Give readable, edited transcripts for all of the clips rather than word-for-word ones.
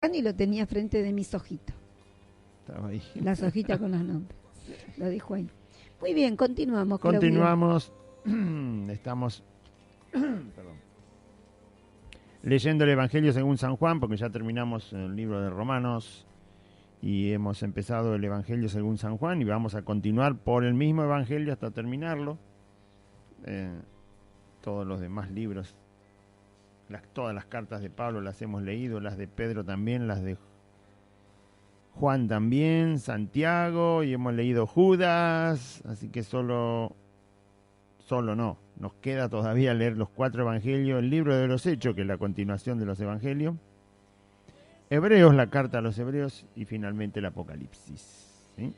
y lo tenía frente de mis hojitas. Estaba ahí. Las hojitas con los nombres. Lo dijo ahí. Muy bien, continuamos, Claudio. Continuamos. Estamos perdón, leyendo el Evangelio según San Juan, porque ya terminamos el libro de Romanos y hemos empezado el Evangelio según San Juan y vamos a continuar por el mismo Evangelio hasta terminarlo. Todos los demás libros, todas las cartas de Pablo las hemos leído, las de Pedro también, las de Juan también, Santiago, y hemos leído Judas, así que solo no, nos queda todavía leer los 4 evangelios, el libro de los Hechos, que es la continuación de los evangelios, Hebreos, la carta a los Hebreos, y finalmente el Apocalipsis, ¿sí?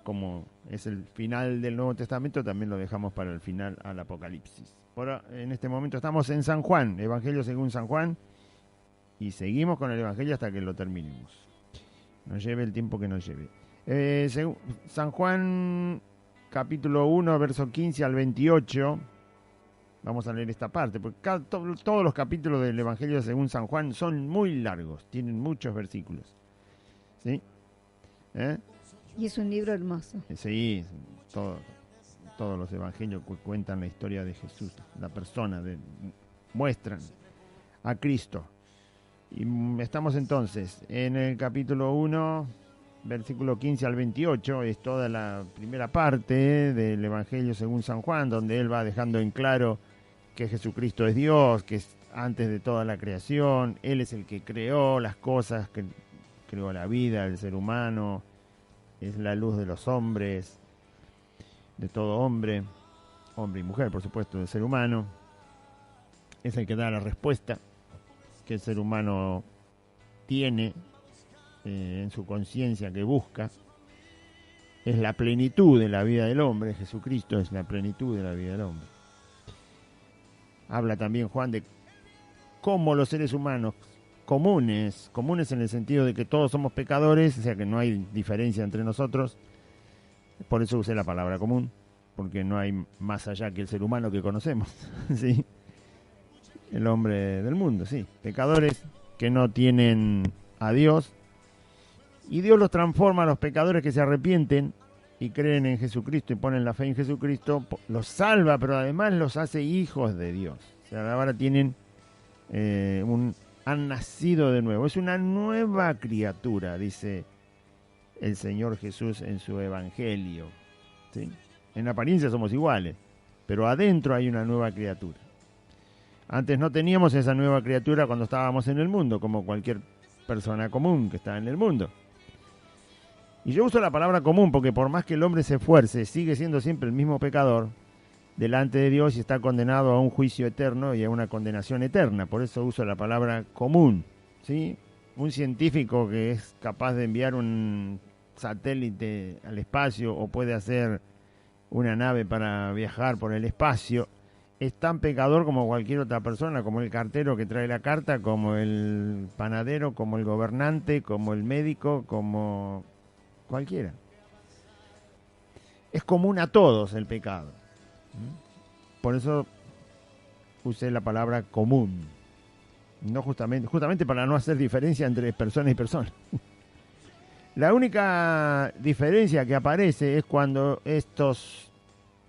Como es el final del Nuevo Testamento, también lo dejamos para el final al Apocalipsis. Ahora, en este momento estamos en San Juan, Evangelio según San Juan, y seguimos con el Evangelio hasta que lo terminemos. Nos lleve el tiempo que nos lleve. San Juan, capítulo 1, verso 15 al 28. Vamos a leer esta parte, porque todos los capítulos del Evangelio según San Juan son muy largos, tienen muchos versículos. ¿Sí? Y es un libro hermoso. Sí, todos los evangelios cuentan la historia de Jesús, la persona, muestran a Cristo. Y estamos entonces en el capítulo 1, versículo 15 al 28, es toda la primera parte del Evangelio según San Juan, donde él va dejando en claro que Jesucristo es Dios, que es antes de toda la creación, él es el que creó las cosas, que creó la vida, el ser humano, es la luz de los hombres, de todo hombre y mujer, por supuesto, del ser humano, es el que da la respuesta que el ser humano tiene en su conciencia, que busca. Es la plenitud de la vida del hombre. Jesucristo es la plenitud de la vida del hombre. Habla también Juan de cómo los seres humanos comunes en el sentido de que todos somos pecadores, o sea que no hay diferencia entre nosotros. Por eso usé la palabra común, porque no hay más allá que el ser humano que conocemos, ¿sí? El hombre del mundo, sí. Pecadores que no tienen a Dios. Y Dios los transforma a los pecadores que se arrepienten y creen en Jesucristo y ponen la fe en Jesucristo. Los salva, pero además los hace hijos de Dios. O sea, ahora tienen han nacido de nuevo. Es una nueva criatura, dice el Señor Jesús en su Evangelio, ¿sí? En apariencia somos iguales, pero adentro hay una nueva criatura. Antes no teníamos esa nueva criatura cuando estábamos en el mundo, como cualquier persona común que está en el mundo. Y yo uso la palabra común porque por más que el hombre se esfuerce, sigue siendo siempre el mismo pecador delante de Dios y está condenado a un juicio eterno y a una condenación eterna. Por eso uso la palabra común, ¿sí? Un científico que es capaz de enviar un satélite al espacio o puede hacer una nave para viajar por el espacio, es tan pecador como cualquier otra persona, como el cartero que trae la carta, como el panadero, como el gobernante, como el médico, como cualquiera. Es común a todos el pecado. Por eso usé la palabra común. No justamente para no hacer diferencia entre persona y persona. La única diferencia que aparece es cuando estos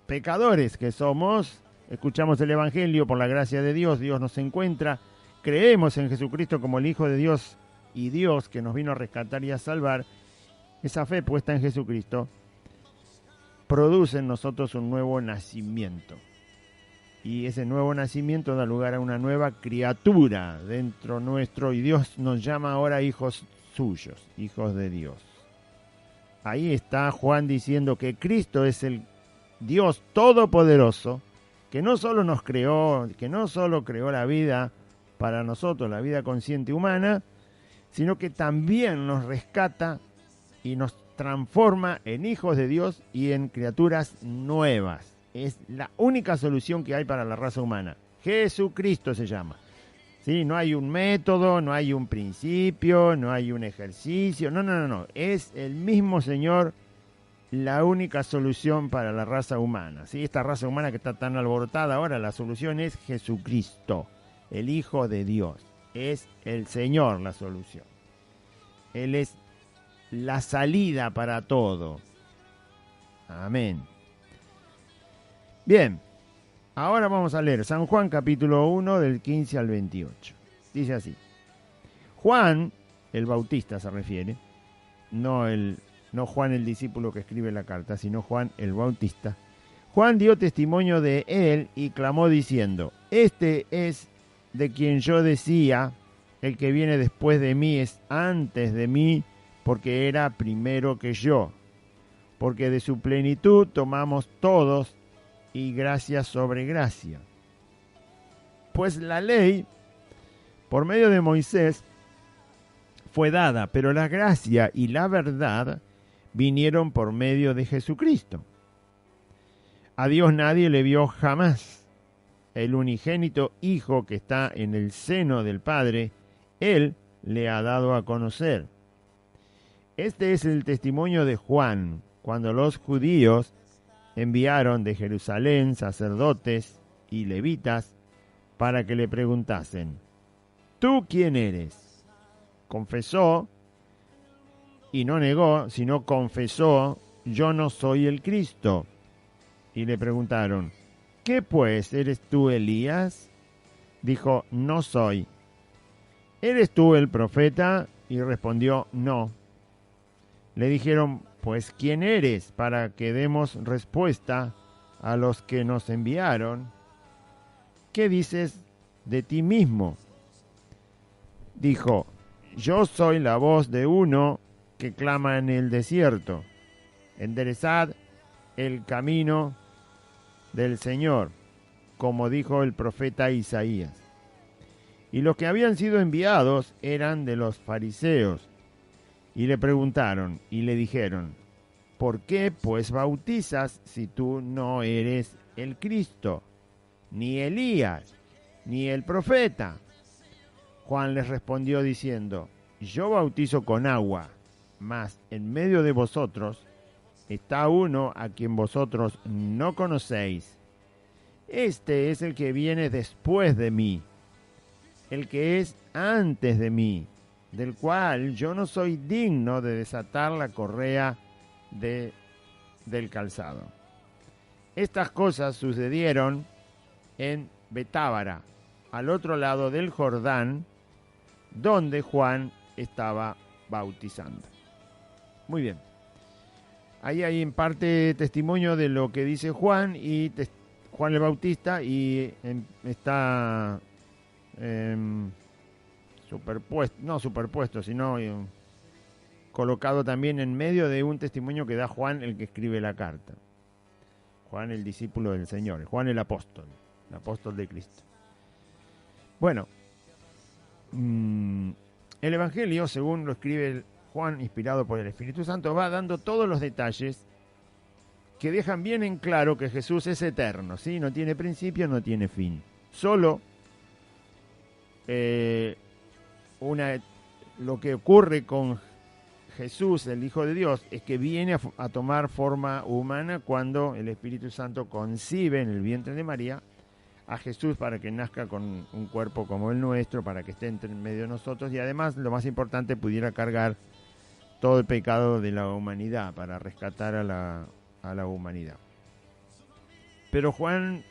pecadores que somos escuchamos el Evangelio por la gracia de Dios, Dios nos encuentra, creemos en Jesucristo como el Hijo de Dios y Dios que nos vino a rescatar y a salvar. Esa fe puesta en Jesucristo produce en nosotros un nuevo nacimiento. Y ese nuevo nacimiento da lugar a una nueva criatura dentro nuestro y Dios nos llama ahora hijos suyos, hijos de Dios. Ahí está Juan diciendo que Cristo es el Dios todopoderoso, que no solo nos creó, que no solo creó la vida para nosotros, la vida consciente humana, sino que también nos rescata y nos transforma en hijos de Dios y en criaturas nuevas. Es la única solución que hay para la raza humana. Jesucristo se llama. ¿Sí? No hay un método, no hay un principio, no hay un ejercicio. No. Es el mismo Señor la única solución para la raza humana. ¿Sí? Esta raza humana que está tan alborotada ahora, la solución es Jesucristo, el Hijo de Dios. es el Señor la solución. Él es la salida para todo. Amén. Bien, ahora vamos a leer San Juan capítulo 1 del 15 al 28. Dice así: Juan, el Bautista se refiere, no Juan el discípulo que escribe la carta, sino Juan el Bautista. Juan dio testimonio de él y clamó diciendo: Este es de quien yo decía, el que viene después de mí es antes de mí, porque era primero que yo. Porque de su plenitud tomamos todos, y gracia sobre gracia. Pues la ley, por medio de Moisés, fue dada, pero la gracia y la verdad vinieron por medio de Jesucristo. A Dios nadie le vio jamás. El unigénito Hijo que está en el seno del Padre, Él le ha dado a conocer. Este es el testimonio de Juan, cuando los judíos enviaron de Jerusalén sacerdotes y levitas para que le preguntasen: ¿Tú quién eres? Confesó, y no negó, sino confesó: Yo no soy el Cristo. Y le preguntaron: ¿Qué pues? ¿Eres tú Elías? Dijo: No soy. ¿Eres tú el profeta? Y respondió: No. Le dijeron: Pues ¿quién eres? Para que demos respuesta a los que nos enviaron. ¿Qué dices de ti mismo? Dijo: Yo soy la voz de uno que clama en el desierto: enderezad el camino del Señor, como dijo el profeta Isaías. Y los que habían sido enviados eran de los fariseos, y le preguntaron y le dijeron: ¿Por qué pues bautizas si tú no eres el Cristo, ni Elías, ni el profeta? Juan les respondió diciendo: Yo bautizo con agua, mas en medio de vosotros está uno a quien vosotros no conocéis. Este es el que viene después de mí, el que es antes de mí, del cual yo no soy digno de desatar la correa del calzado. Estas cosas sucedieron en Betábara, al otro lado del Jordán, donde Juan estaba bautizando. Muy bien. Ahí hay en parte testimonio de lo que dice Juan y Juan el Bautista, y está superpuesto, sino colocado también en medio de un testimonio que da Juan, el que escribe la carta. Juan el discípulo del Señor, Juan el apóstol de Cristo. Bueno, el Evangelio, según lo escribe Juan, inspirado por el Espíritu Santo, va dando todos los detalles que dejan bien en claro que Jesús es eterno, ¿sí? No tiene principio, no tiene fin. Solo lo que ocurre con Jesús, el Hijo de Dios, es que viene a tomar forma humana cuando el Espíritu Santo concibe en el vientre de María a Jesús para que nazca con un cuerpo como el nuestro, para que esté entre medio de nosotros, y además, lo más importante, pudiera cargar todo el pecado de la humanidad, para rescatar a la humanidad. Pero Juan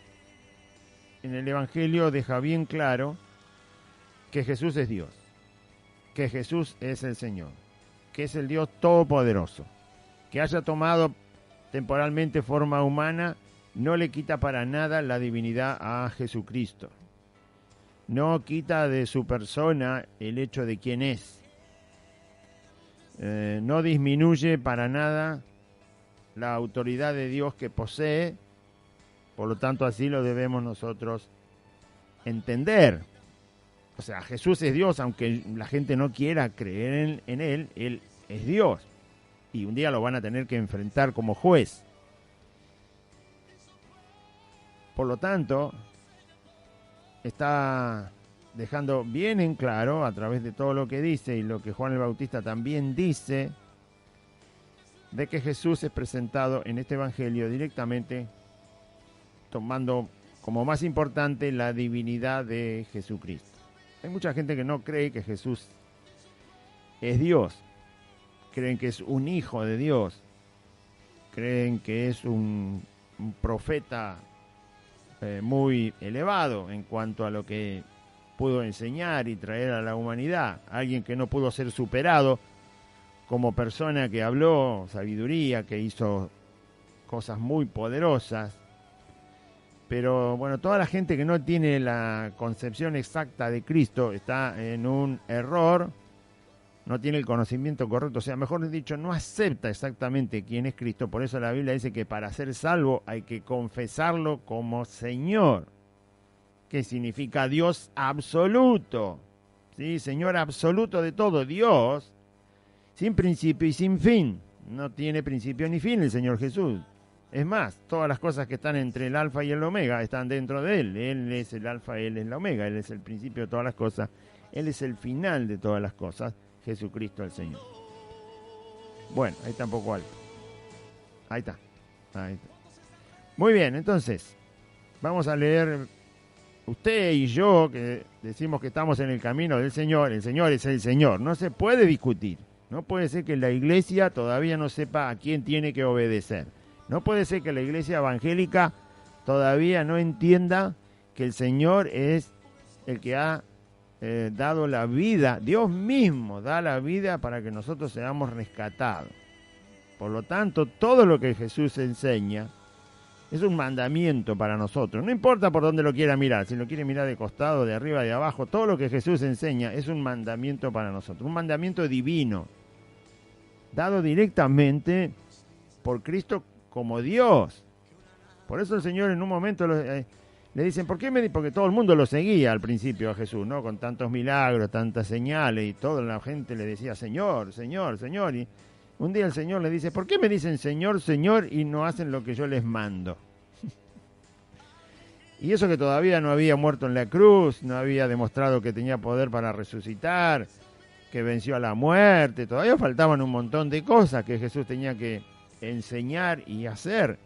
en el Evangelio deja bien claro que Jesús es Dios, que Jesús es el Señor, que es el Dios todopoderoso. Que haya tomado temporalmente forma humana no le quita para nada la divinidad a Jesucristo. No quita de su persona el hecho de quién es. No disminuye para nada la autoridad de Dios que posee. Por lo tanto, así lo debemos nosotros entender. O sea, Jesús es Dios, aunque la gente no quiera creer en Él, Él es Dios. Y un día lo van a tener que enfrentar como juez. Por lo tanto, está dejando bien en claro, a través de todo lo que dice y lo que Juan el Bautista también dice, de que Jesús es presentado en este Evangelio directamente tomando como más importante la divinidad de Jesucristo. Hay mucha gente que no cree que Jesús es Dios. Creen que es un hijo de Dios. Creen que es un profeta muy elevado en cuanto a lo que pudo enseñar y traer a la humanidad. Alguien que no pudo ser superado como persona, que habló sabiduría, que hizo cosas muy poderosas. Pero bueno, toda la gente que no tiene la concepción exacta de Cristo está en un error, no tiene el conocimiento correcto, o sea, mejor dicho, no acepta exactamente quién es Cristo. Por eso la Biblia dice que para ser salvo hay que confesarlo como Señor, que significa Dios absoluto, ¿sí? Señor absoluto de todo, Dios sin principio y sin fin. No tiene principio ni fin el Señor Jesús. Es más, todas las cosas que están entre el alfa y el omega están dentro de Él. Él es el alfa, Él es la omega, Él es el principio de todas las cosas, Él es el final de todas las cosas, Jesucristo el Señor. Bueno, ahí está un poco alto. Ahí está. Ahí está. Muy bien, entonces, vamos a leer, usted y yo, que decimos que estamos en el camino del Señor, el Señor es el Señor, no se puede discutir. No puede ser que la iglesia todavía no sepa a quién tiene que obedecer. No puede ser que la iglesia evangélica todavía no entienda que el Señor es el que ha dado la vida. Dios mismo da la vida para que nosotros seamos rescatados. Por lo tanto, todo lo que Jesús enseña es un mandamiento para nosotros. No importa por dónde lo quiera mirar, si lo quiere mirar de costado, de arriba, de abajo, todo lo que Jesús enseña es un mandamiento para nosotros. Un mandamiento divino, dado directamente por Cristo como Dios. Por eso el Señor en un momento le dicen, ¿por qué porque todo el mundo lo seguía al principio a Jesús, ¿no? Con tantos milagros, tantas señales, y toda la gente le decía, Señor, Señor, Señor. Y un día el Señor le dice, ¿por qué me dicen Señor, Señor y no hacen lo que yo les mando? Y eso que todavía no había muerto en la cruz, no había demostrado que tenía poder para resucitar, que venció a la muerte, todavía faltaban un montón de cosas que Jesús tenía que enseñar y hacer.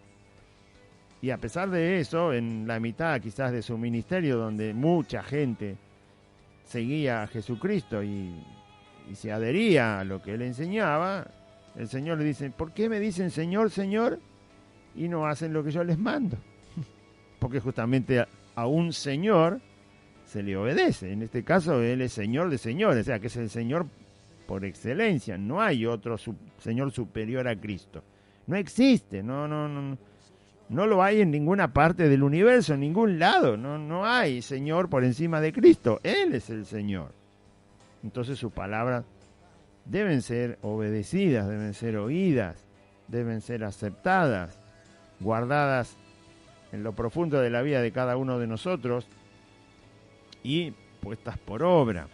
Y a pesar de eso, en la mitad quizás de su ministerio, donde mucha gente seguía a Jesucristo y se adhería a lo que él enseñaba, el Señor le dice, ¿por qué me dicen Señor, Señor y no hacen lo que yo les mando? Porque justamente a un Señor se le obedece. En este caso él es Señor de señores, o sea que es el Señor por excelencia. No hay otro Señor superior a Cristo. No existe, no lo hay en ninguna parte del universo, en ningún lado. No hay Señor por encima de Cristo. Él es el Señor. Entonces sus palabras deben ser obedecidas, deben ser oídas, deben ser aceptadas, guardadas en lo profundo de la vida de cada uno de nosotros y puestas por obra.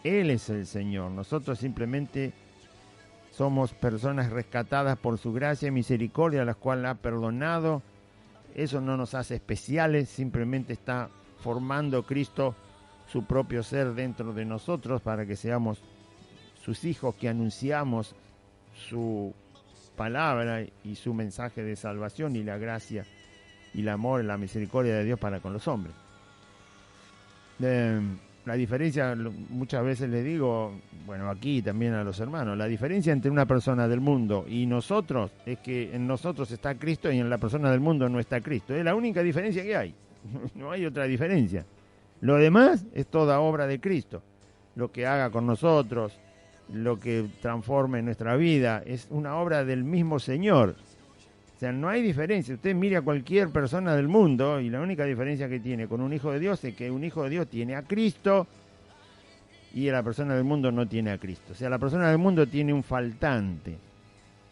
Él es el Señor. Nosotros simplemente somos personas rescatadas por su gracia y misericordia, a las cuales ha perdonado. Eso no nos hace especiales, simplemente está formando Cristo su propio ser dentro de nosotros para que seamos sus hijos que anunciamos su palabra y su mensaje de salvación y la gracia y el amor y la misericordia de Dios para con los hombres. La diferencia, muchas veces les digo, bueno, aquí también a los hermanos, la diferencia entre una persona del mundo y nosotros es que en nosotros está Cristo y en la persona del mundo no está Cristo. Es la única diferencia que hay. No hay otra diferencia. Lo demás es toda obra de Cristo. Lo que haga con nosotros, lo que transforme nuestra vida, es una obra del mismo Señor. O sea, no hay diferencia. Usted mire a cualquier persona del mundo y la única diferencia que tiene con un hijo de Dios es que un hijo de Dios tiene a Cristo y la persona del mundo no tiene a Cristo. O sea, la persona del mundo tiene un faltante.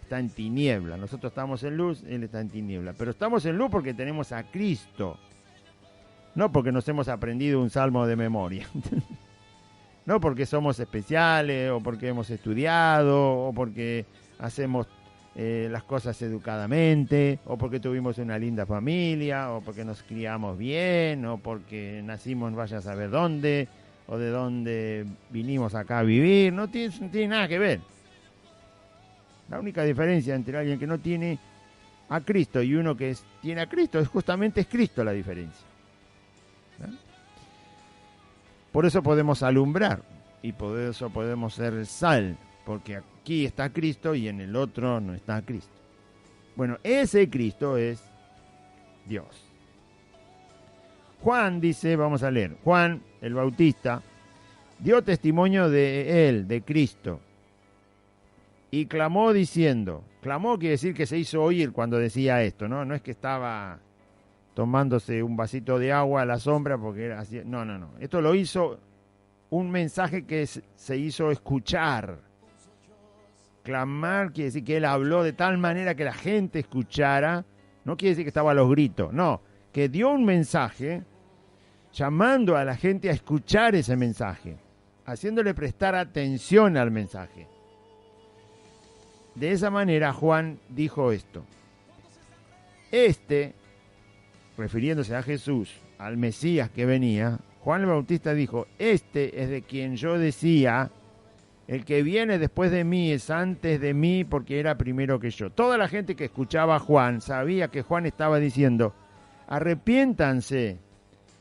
Está en tiniebla. Nosotros estamos en luz, él está en tiniebla. Pero estamos en luz porque tenemos a Cristo. No porque nos hemos aprendido un salmo de memoria. No porque somos especiales o porque hemos estudiado o porque hacemos las cosas educadamente, o porque tuvimos una linda familia, o porque nos criamos bien, o porque nacimos vaya a saber dónde, o de dónde vinimos acá a vivir. No tiene nada que ver. La única diferencia entre alguien que no tiene a Cristo y uno que tiene a Cristo es justamente Cristo la diferencia. ¿No? Por eso podemos alumbrar y por eso podemos ser sal, porque aquí está Cristo y en el otro no está Cristo. Bueno, ese Cristo es Dios. Juan dice, vamos a leer, Juan el Bautista dio testimonio de él, de Cristo, y clamó diciendo, clamó quiere decir que se hizo oír cuando decía esto, ¿no? No es que estaba tomándose un vasito de agua a la sombra porque era así, no. Esto lo hizo un mensaje que se hizo escuchar. Clamar quiere decir que él habló de tal manera que la gente escuchara, no quiere decir que estaba a los gritos, no, que dio un mensaje llamando a la gente a escuchar ese mensaje, haciéndole prestar atención al mensaje. De esa manera Juan dijo esto. Refiriéndose a Jesús, al Mesías que venía, Juan el Bautista dijo, este es de quien yo decía, el que viene después de mí es antes de mí porque era primero que yo. Toda la gente que escuchaba a Juan sabía que Juan estaba diciendo, arrepiéntanse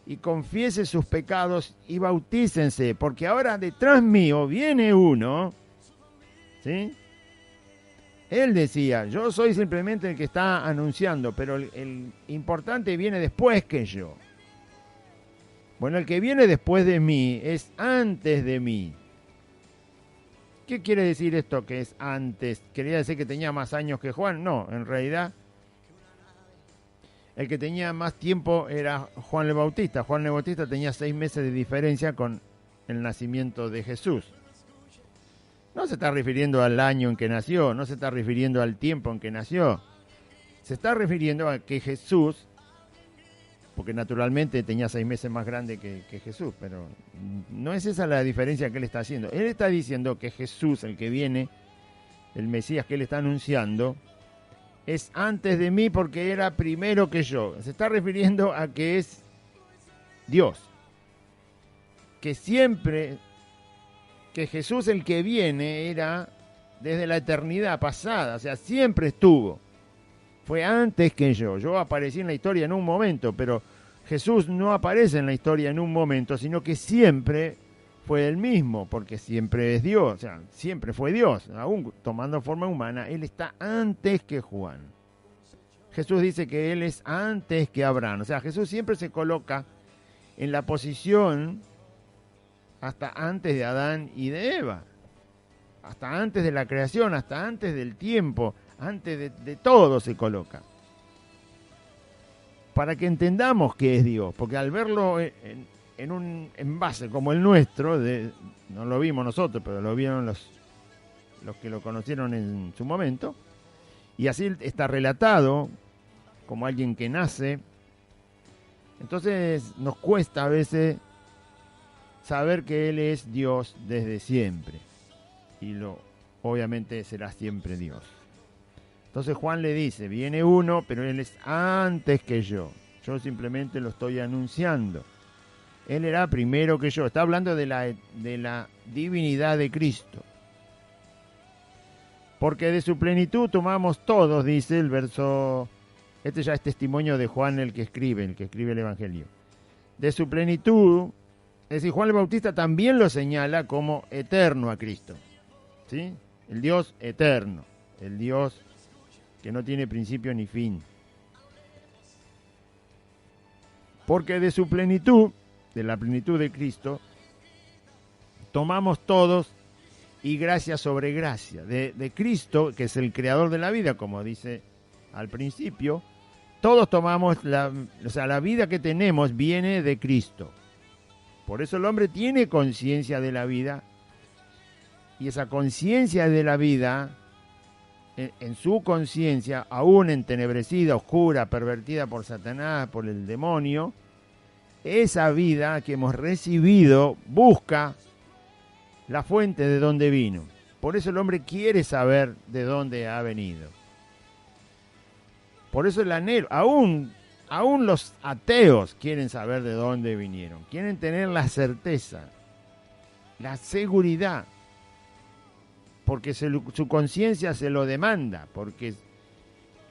y confiesen sus pecados y bautícense, porque ahora detrás mío viene uno, ¿sí? Él decía, yo soy simplemente el que está anunciando, pero el importante viene después que yo. Bueno, el que viene después de mí es antes de mí. ¿Qué quiere decir esto que es antes? ¿Quería decir que tenía más años que Juan? No, en realidad el que tenía más tiempo era Juan el Bautista. Juan el Bautista tenía 6 meses de diferencia con el nacimiento de Jesús. No se está refiriendo al año en que nació, no se está refiriendo al tiempo en que nació. Se está refiriendo a que Jesús, porque naturalmente tenía 6 meses más grande que Jesús, pero no es esa la diferencia que él está haciendo. Él está diciendo que Jesús, el que viene, el Mesías que él está anunciando, es antes de mí porque era primero que yo. Se está refiriendo a que es Dios. Que siempre, que Jesús el que viene era desde la eternidad pasada, o sea, siempre estuvo. Fue antes que yo. Yo aparecí en la historia en un momento, pero Jesús no aparece en la historia en un momento, sino que siempre fue el mismo, porque siempre es Dios, o sea, siempre fue Dios, aún tomando forma humana, Él está antes que Juan. Jesús dice que Él es antes que Abraham, o sea, Jesús siempre se coloca en la posición hasta antes de Adán y de Eva, hasta antes de la creación, hasta antes del tiempo, antes de todo se coloca. Para que entendamos qué es Dios, porque al verlo en un envase como el nuestro, no lo vimos nosotros, pero lo vieron los que lo conocieron en su momento, y así está relatado como alguien que nace, entonces nos cuesta a veces saber que Él es Dios desde siempre, y obviamente será siempre Dios. Entonces Juan le dice, viene uno, pero Él es antes que yo simplemente lo estoy anunciando. Él era primero que yo. Está hablando de la divinidad de Cristo. Porque de su plenitud tomamos todos, dice el verso. Este ya es testimonio de Juan el que escribe el Evangelio. De su plenitud, es decir, Juan el Bautista también lo señala como eterno a Cristo. ¿Sí? El Dios eterno. El Dios que no tiene principio ni fin. Porque de su plenitud, de la plenitud de Cristo, tomamos todos y gracia sobre gracia. De Cristo, que es el creador de la vida, como dice al principio, todos tomamos, la vida que tenemos viene de Cristo. Por eso el hombre tiene conciencia de la vida, y esa conciencia de la vida, en su conciencia, aún entenebrecida, oscura, pervertida por Satanás, por el demonio, esa vida que hemos recibido busca la fuente de donde vino. Por eso el hombre quiere saber de dónde ha venido. Por eso el anhelo, aún los ateos quieren saber de dónde vinieron, quieren tener la certeza, la seguridad, porque su conciencia se lo demanda, porque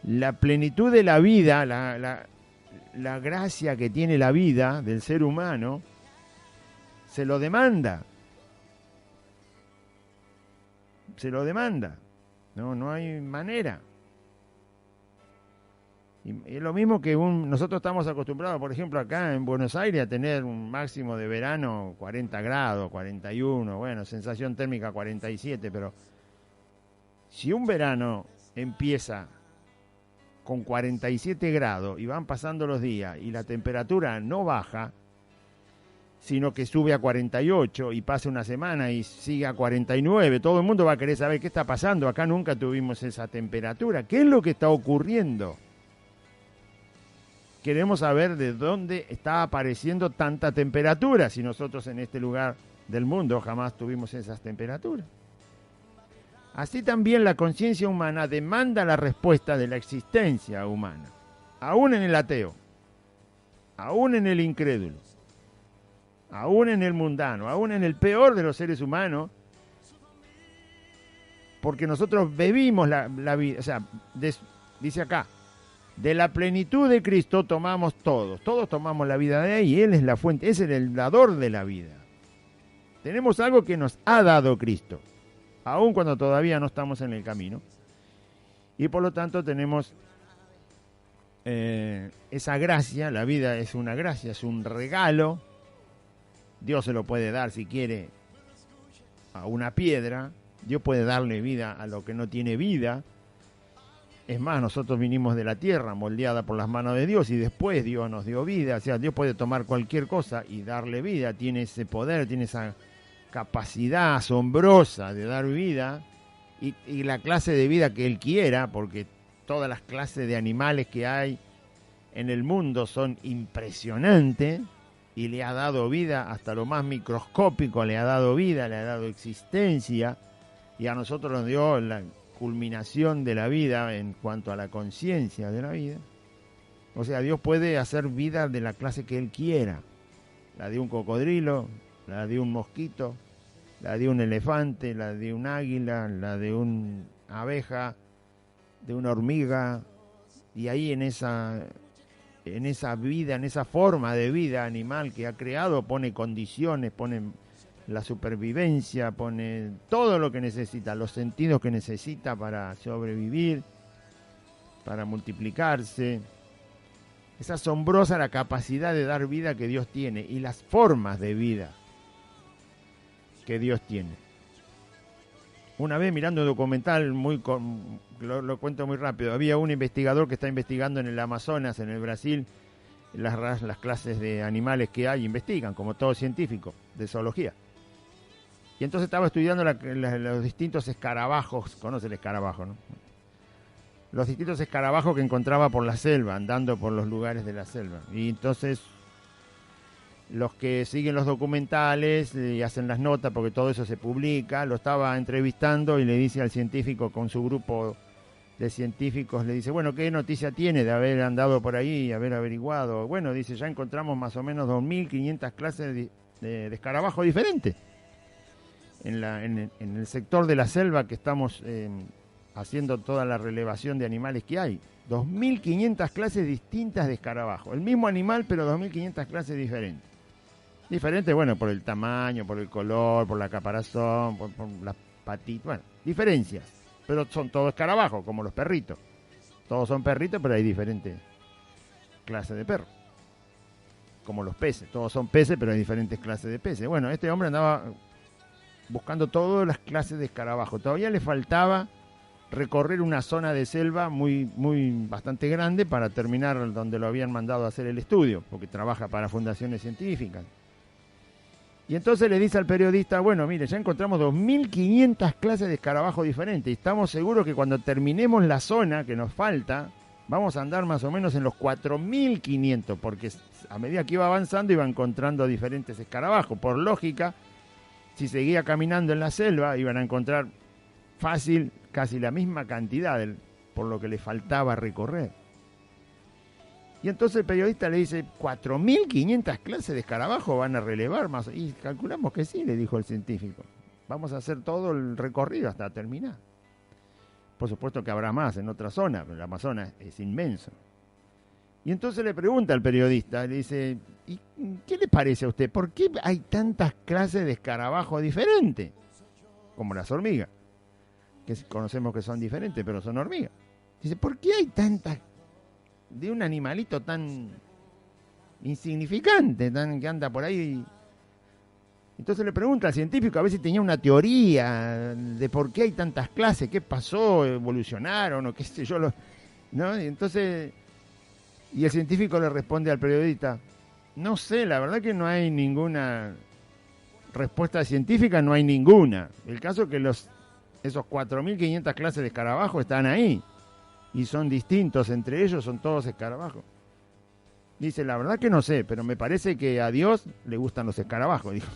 la plenitud de la vida, la gracia que tiene la vida del ser humano, se lo demanda. Se lo demanda. No hay manera. Y es lo mismo que nosotros estamos acostumbrados, por ejemplo, acá en Buenos Aires, a tener un máximo de verano 40 grados, 41, bueno, sensación térmica 47, pero si un verano empieza con 47 grados y van pasando los días y la temperatura no baja, sino que sube a 48 y pasa una semana y sigue a 49, todo el mundo va a querer saber qué está pasando. Acá nunca tuvimos esa temperatura. ¿Qué es lo que está ocurriendo? Queremos saber de dónde está apareciendo tanta temperatura, si nosotros en este lugar del mundo jamás tuvimos esas temperaturas. Así también la conciencia humana demanda la respuesta de la existencia humana, aún en el ateo, aún en el incrédulo, aún en el mundano, aún en el peor de los seres humanos, porque nosotros bebimos la vida, o sea, dice acá, de la plenitud de Cristo tomamos todos tomamos la vida de Él y Él es la fuente, es el dador de la vida. Tenemos algo que nos ha dado Cristo, aun cuando todavía no estamos en el camino, y por lo tanto tenemos esa gracia. La vida es una gracia, es un regalo. Dios se lo puede dar si quiere a una piedra, Dios puede darle vida a lo que no tiene vida. Es más, nosotros vinimos de la tierra moldeada por las manos de Dios y después Dios nos dio vida. O sea, Dios puede tomar cualquier cosa y darle vida. Tiene ese poder, tiene esa capacidad asombrosa de dar vida y la clase de vida que Él quiera, porque todas las clases de animales que hay en el mundo son impresionantes y le ha dado vida hasta lo más microscópico, le ha dado vida, le ha dado existencia, y a nosotros nos dio la culminación de la vida en cuanto a la conciencia de la vida. O sea, Dios puede hacer vida de la clase que Él quiera, la de un cocodrilo, la de un mosquito, la de un elefante, la de un águila, la de una abeja, de una hormiga, y ahí en esa vida, en esa forma de vida animal que ha creado, pone condiciones, pone la supervivencia, pone todo lo que necesita, los sentidos que necesita para sobrevivir, para multiplicarse. Es asombrosa la capacidad de dar vida que Dios tiene y las formas de vida que Dios tiene. Una vez mirando un documental, lo cuento muy rápido, había un investigador que está investigando en el Amazonas, en el Brasil, las clases de animales que hay, investigan, como todo científico, de zoología. Y entonces estaba estudiando los distintos escarabajos, conoce el escarabajo, ¿no? Los distintos escarabajos que encontraba por la selva, andando por los lugares de la selva. Y entonces los que siguen los documentales y hacen las notas, porque todo eso se publica, lo estaba entrevistando y le dice al científico con su grupo de científicos, le dice, bueno, ¿qué noticia tiene de haber andado por ahí y haber averiguado? Bueno, dice, ya encontramos más o menos 2.500 clases de escarabajos diferentes en el sector de la selva que estamos haciendo toda la relevación de animales que hay. 2.500 clases distintas de escarabajos. El mismo animal, pero 2.500 clases diferentes. Diferentes, bueno, por el tamaño, por el color, por la caparazón, por las patitas, bueno, diferencias. Pero son todos escarabajos, como los perritos. Todos son perritos, pero hay diferentes clases de perros. Como los peces. Todos son peces, pero hay diferentes clases de peces. Bueno, este hombre andaba buscando todas las clases de escarabajos. Todavía le faltaba recorrer una zona de selva bastante grande para terminar donde lo habían mandado a hacer el estudio, porque trabaja para fundaciones científicas. Y entonces le dice al periodista, bueno, mire, ya encontramos 2.500 clases de escarabajos diferentes y estamos seguros que cuando terminemos la zona que nos falta, vamos a andar más o menos en los 4.500, porque a medida que iba avanzando iba encontrando diferentes escarabajos. Por lógica, si seguía caminando en la selva, iban a encontrar fácil casi la misma cantidad, por lo que le faltaba recorrer. Y entonces el periodista le dice, 4.500 clases de escarabajos van a relevar más. Y calculamos que sí, le dijo el científico. Vamos a hacer todo el recorrido hasta terminar. Por supuesto que habrá más en otra zona, pero el Amazonas es inmenso. Y entonces le pregunta al periodista, le dice, ¿y qué le parece a usted? ¿Por qué hay tantas clases de escarabajos diferentes? Como las hormigas, que conocemos que son diferentes, pero son hormigas. Dice, ¿por qué hay tantas de un animalito tan insignificante, tan que anda por ahí? Entonces le pregunta al científico a ver si tenía una teoría de por qué hay tantas clases, qué pasó, evolucionaron o qué sé yo, ¿no? Y entonces, y el científico le responde al periodista, no sé, la verdad que no hay ninguna respuesta científica, no hay ninguna. El caso es que esos 4.500 clases de escarabajos están ahí y son distintos entre ellos, son todos escarabajos. Dice, la verdad que no sé, pero me parece que a Dios le gustan los escarabajos, dijo.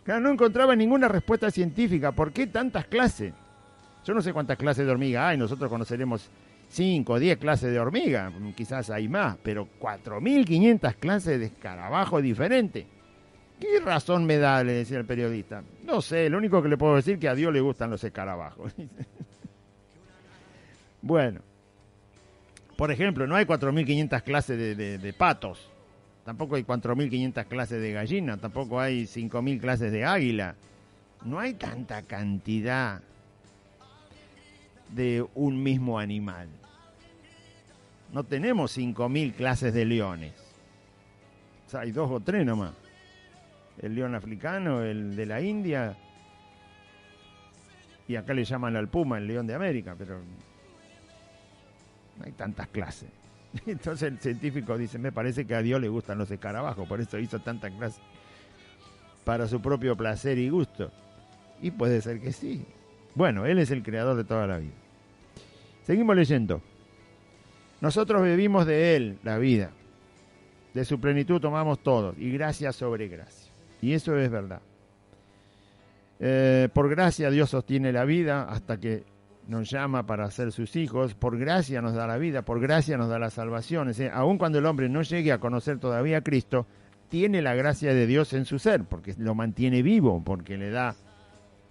Claro, no encontraba ninguna respuesta científica. ¿Por qué tantas clases? Yo no sé cuántas clases de hormiga hay, nosotros conoceremos 5 o 10 clases de hormiga, quizás hay más, pero 4.500 clases de escarabajos diferentes. ¿Qué razón me da?, le decía el periodista. No sé, lo único que le puedo decir es que a Dios le gustan los escarabajos. Bueno. Por ejemplo, no hay 4.500 clases de patos, tampoco hay 4.500 clases de gallina, tampoco hay 5.000 clases de águila. No hay tanta cantidad de un mismo animal. No tenemos 5.000 clases de leones. O sea, hay 2 o 3 nomás. El león africano, el de la India, y acá le llaman al puma el león de América, pero no hay tantas clases. Entonces el científico dice, me parece que a Dios le gustan los escarabajos, por eso hizo tantas clases para su propio placer y gusto. Y puede ser que sí. Bueno, Él es el creador de toda la vida. Seguimos leyendo. Nosotros bebimos de Él la vida. De su plenitud tomamos todo, y gracia sobre gracia. Y eso es verdad. Por gracia Dios sostiene la vida hasta que nos llama para ser sus hijos. Por gracia nos da la vida, por gracia nos da la salvación. Aun cuando el hombre no llegue a conocer todavía a Cristo, tiene la gracia de Dios en su ser, porque lo mantiene vivo, porque le da...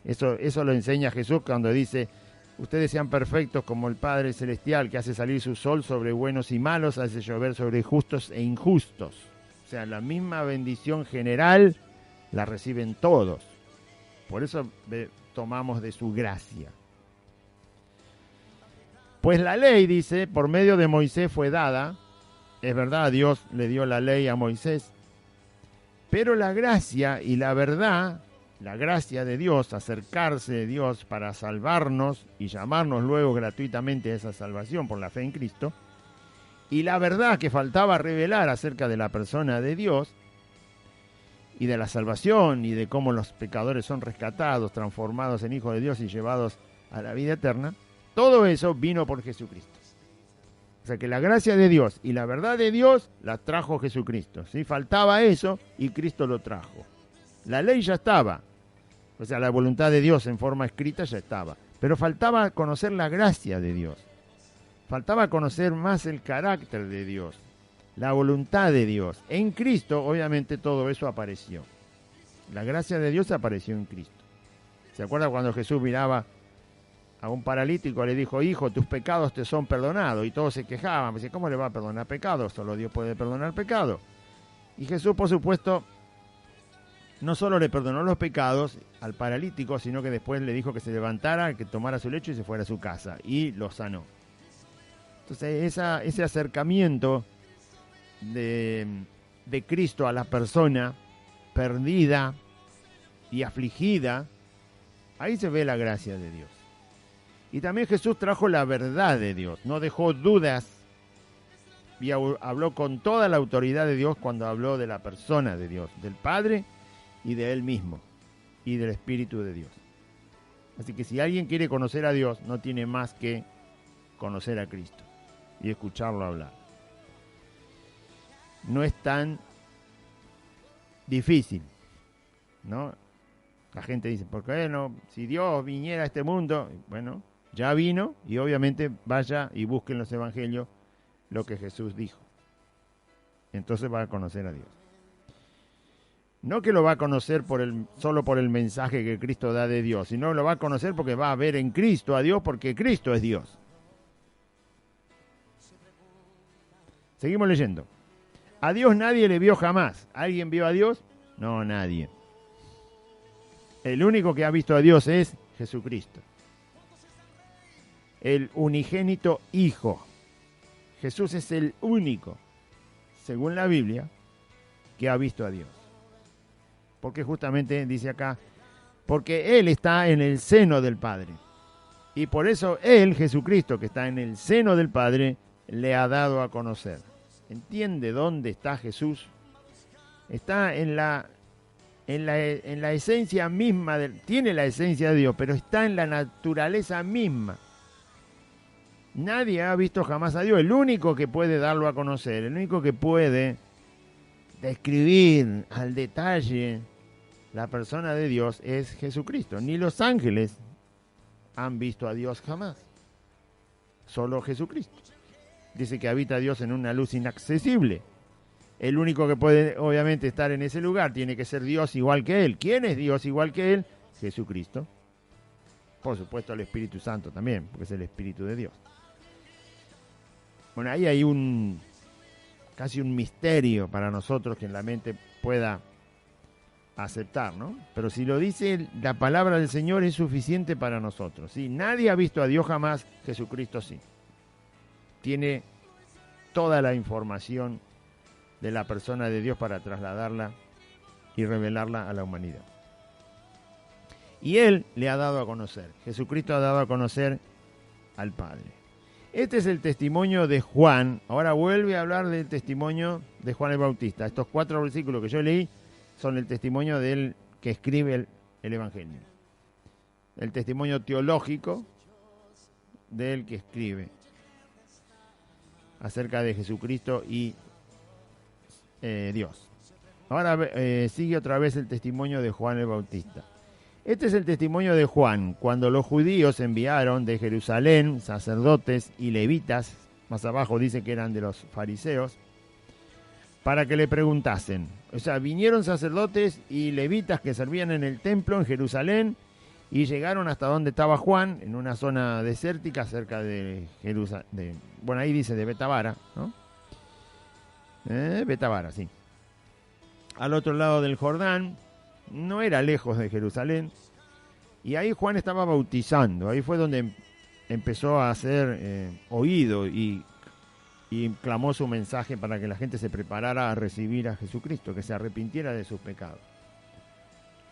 Eso lo enseña Jesús cuando dice, ustedes sean perfectos como el Padre Celestial, que hace salir su sol sobre buenos y malos, hace llover sobre justos e injustos. O sea, la misma bendición general la reciben todos. Por eso tomamos de su gracia. Pues la ley, dice, por medio de Moisés fue dada. Es verdad, Dios le dio la ley a Moisés. Pero la gracia y la verdad, la gracia de Dios, acercarse de Dios para salvarnos y llamarnos luego gratuitamente a esa salvación por la fe en Cristo, y la verdad que faltaba revelar acerca de la persona de Dios y de la salvación y de cómo los pecadores son rescatados, transformados en hijos de Dios y llevados a la vida eterna, todo eso vino por Jesucristo. O sea que la gracia de Dios y la verdad de Dios la trajo Jesucristo. ¿Sí? Faltaba eso y Cristo lo trajo. La ley ya estaba. O sea, la voluntad de Dios en forma escrita ya estaba. Pero faltaba conocer la gracia de Dios. Faltaba conocer más el carácter de Dios, la voluntad de Dios. En Cristo, obviamente, todo eso apareció. La gracia de Dios apareció en Cristo. ¿Se acuerda cuando Jesús miraba a un paralítico, le dijo, hijo, tus pecados te son perdonados? Y todos se quejaban, decían, ¿cómo le va a perdonar pecados? Solo Dios puede perdonar pecado. Y Jesús, por supuesto, no solo le perdonó los pecados al paralítico, sino que después le dijo que se levantara, que tomara su lecho y se fuera a su casa. Y lo sanó. Entonces, ese acercamiento de Cristo a la persona perdida y afligida, ahí se ve la gracia de Dios. Y también Jesús trajo la verdad de Dios, no dejó dudas y habló con toda la autoridad de Dios cuando habló de la persona de Dios, del Padre y de Él mismo y del Espíritu de Dios. Así que si alguien quiere conocer a Dios, no tiene más que conocer a Cristo y escucharlo hablar. No es tan difícil, ¿no? La gente dice, ¿por qué no? Si Dios viniera a este mundo, bueno, ya vino y obviamente vaya y busque en los evangelios lo que Jesús dijo. Entonces va a conocer a Dios. No que lo va a conocer solo por el mensaje que Cristo da de Dios, sino lo va a conocer porque va a ver en Cristo a Dios, porque Cristo es Dios. Seguimos leyendo. A Dios nadie le vio jamás. ¿Alguien vio a Dios? No, nadie. El único que ha visto a Dios es Jesucristo, el unigénito Hijo. Jesús es el único, según la Biblia, que ha visto a Dios. Porque justamente dice acá, porque Él está en el seno del Padre. Y por eso Él, Jesucristo, que está en el seno del Padre, le ha dado a conocer. ¿Entiende dónde está Jesús? Está en la esencia misma, tiene la esencia de Dios, pero está en la naturaleza misma. Nadie ha visto jamás a Dios. El único que puede darlo a conocer, el único que puede describir al detalle la persona de Dios es Jesucristo. Ni los ángeles han visto a Dios jamás. Solo Jesucristo. Dice que habita Dios en una luz inaccesible. El único que puede, obviamente, estar en ese lugar tiene que ser Dios igual que Él. ¿Quién es Dios igual que Él? Jesucristo. Por supuesto, el Espíritu Santo también, porque es el Espíritu de Dios. Bueno, ahí hay casi un misterio para nosotros que en la mente pueda aceptar, ¿no? Pero si lo dice la palabra del Señor es suficiente para nosotros, ¿sí? Nadie ha visto a Dios jamás, Jesucristo sí. Tiene toda la información de la persona de Dios para trasladarla y revelarla a la humanidad. Y Él le ha dado a conocer, Jesucristo ha dado a conocer al Padre. Este es el testimonio de Juan. Ahora vuelve a hablar del testimonio de Juan el Bautista. Estos 4 versículos que yo leí son el testimonio del que escribe el Evangelio. El testimonio teológico del que escribe acerca de Jesucristo y Dios. Ahora sigue otra vez el testimonio de Juan el Bautista. Este es el testimonio de Juan, cuando los judíos enviaron de Jerusalén sacerdotes y levitas, más abajo dice que eran de los fariseos, para que le preguntasen. O sea, vinieron sacerdotes y levitas que servían en el templo en Jerusalén y llegaron hasta donde estaba Juan, en una zona desértica cerca de Jerusalén. Bueno, ahí dice de Betabara, ¿no? Betabara, sí. Al otro lado del Jordán, no era lejos de Jerusalén, y ahí Juan estaba bautizando. Ahí fue donde empezó a ser oído y clamó su mensaje para que la gente se preparara a recibir a Jesucristo, que se arrepintiera de sus pecados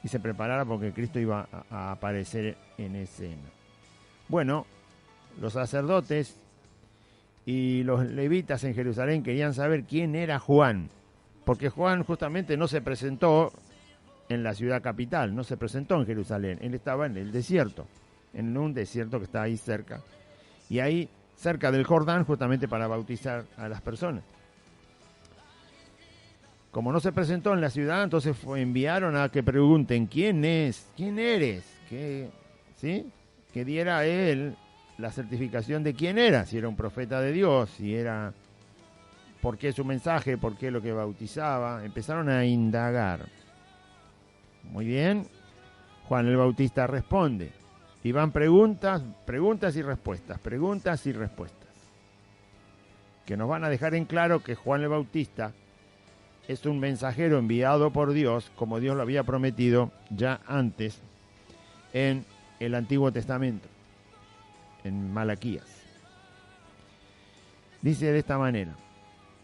y se preparara porque Cristo iba a aparecer en escena. Bueno, los sacerdotes y los levitas en Jerusalén querían saber quién era Juan, porque Juan justamente no se presentó en la ciudad capital, no se presentó en Jerusalén, él estaba en el desierto, en un desierto que está ahí cerca, y ahí cerca del Jordán justamente para bautizar a las personas. Como no se presentó en la ciudad, entonces enviaron a que pregunten quién es, quién eres, ¿sí? Que diera a él la certificación de quién era, si era un profeta de Dios, si era, por qué su mensaje, por qué lo que bautizaba. Empezaron a indagar. Muy bien, Juan el Bautista responde. Y van preguntas y respuestas, preguntas y respuestas. Que nos van a dejar en claro que Juan el Bautista es un mensajero enviado por Dios, como Dios lo había prometido ya antes en el Antiguo Testamento, en Malaquías. Dice de esta manera: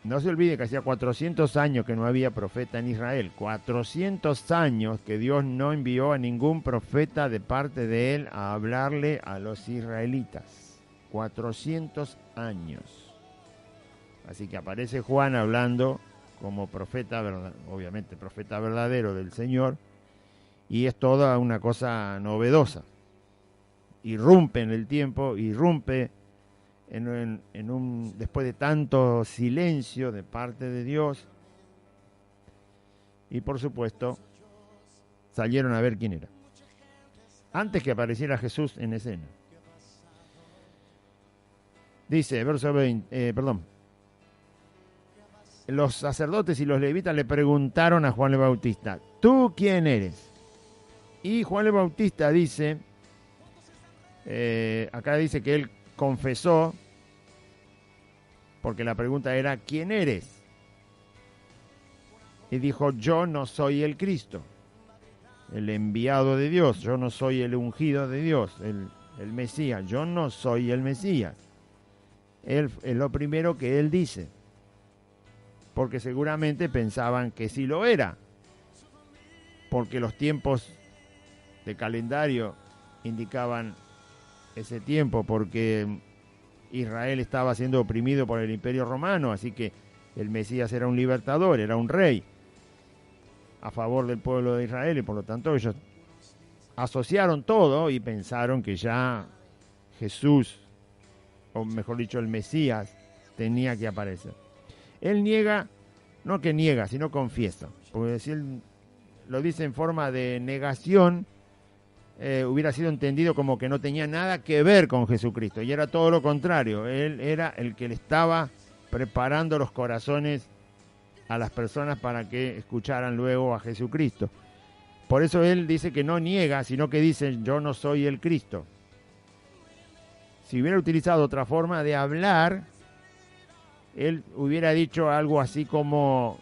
no se olvide que hacía 400 años que no había profeta en Israel. 400 años que Dios no envió a ningún profeta de parte de él a hablarle a los israelitas. 400 años. Así que aparece Juan hablando como profeta, obviamente profeta verdadero del Señor, y es toda una cosa novedosa. Irrumpe en el tiempo, irrumpe después de tanto silencio de parte de Dios, y por supuesto salieron a ver quién era antes que apareciera Jesús en escena. Dice verso 20, los sacerdotes y los levitas le preguntaron a Juan el Bautista: ¿tú quién eres? Y Juan el Bautista dice, acá dice que él confesó, porque la pregunta era ¿quién eres? y dijo, yo no soy el Cristo, el enviado de Dios, yo no soy el ungido de Dios, el Mesías, yo no soy el Mesías. Es lo primero que él dice, porque seguramente pensaban que sí lo era, porque los tiempos de calendario indicaban ese tiempo, porque Israel estaba siendo oprimido por el Imperio Romano, así que el Mesías era un libertador, era un rey a favor del pueblo de Israel, y por lo tanto ellos asociaron todo y pensaron que ya Jesús, o mejor dicho el Mesías, tenía que aparecer. Él niega, no que niega, sino confiesa, porque si él lo dice en forma de negación, hubiera sido entendido como que no tenía nada que ver con Jesucristo, y era todo lo contrario. Él era el que le estaba preparando los corazones a las personas para que escucharan luego a Jesucristo. Por eso él dice que no niega, sino que dice, yo no soy el Cristo. Si hubiera utilizado otra forma de hablar, él hubiera dicho algo así como,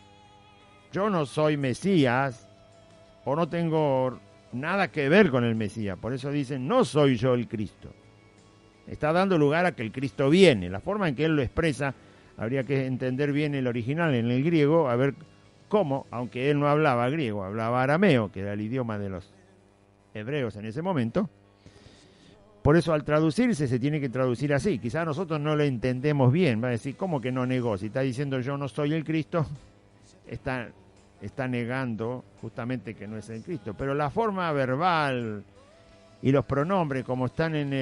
yo no soy Mesías, o no tengo nada que ver con el Mesías. Por eso dicen, no soy yo el Cristo. Está dando lugar a que el Cristo viene. La forma en que él lo expresa, habría que entender bien el original en el griego, a ver cómo, aunque él no hablaba griego, hablaba arameo, que era el idioma de los hebreos en ese momento. Por eso al traducirse se tiene que traducir así. Quizás nosotros no lo entendemos bien. Va a decir, ¿cómo que no negó? Si está diciendo yo no soy el Cristo, está negando justamente que no es el Cristo. Pero la forma verbal y los pronombres como están en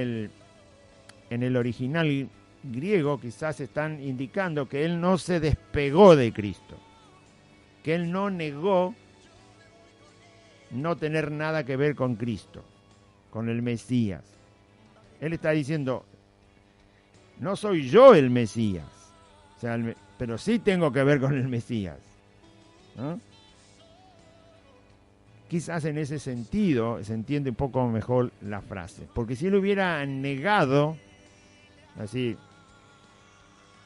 el original griego, quizás están indicando que él no se despegó de Cristo, que él no negó no tener nada que ver con Cristo, con el Mesías. Él está diciendo, no soy yo el Mesías, o sea, pero sí tengo que ver con el Mesías, ¿no? Quizás en ese sentido se entiende un poco mejor la frase, porque si él hubiera negado, así,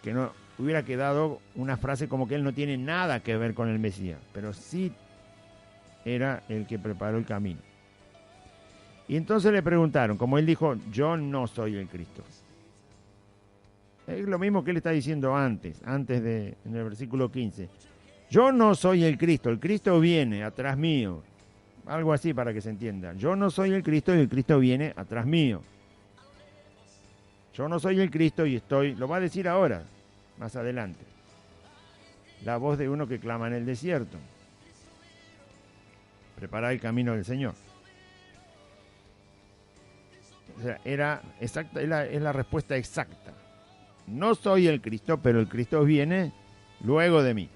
que no hubiera quedado una frase como que él no tiene nada que ver con el Mesías, pero sí era el que preparó el camino. Y entonces le preguntaron, como él dijo, yo no soy el Cristo. Es lo mismo que él está diciendo antes en el versículo 15. Yo no soy el Cristo viene atrás mío. Algo así para que se entienda. Yo no soy el Cristo y el Cristo viene atrás mío. Yo no soy el Cristo y lo va a decir ahora, más adelante. La voz de uno que clama en el desierto. Preparar el camino del Señor. O sea, es la respuesta exacta. No soy el Cristo, pero el Cristo viene luego de mí.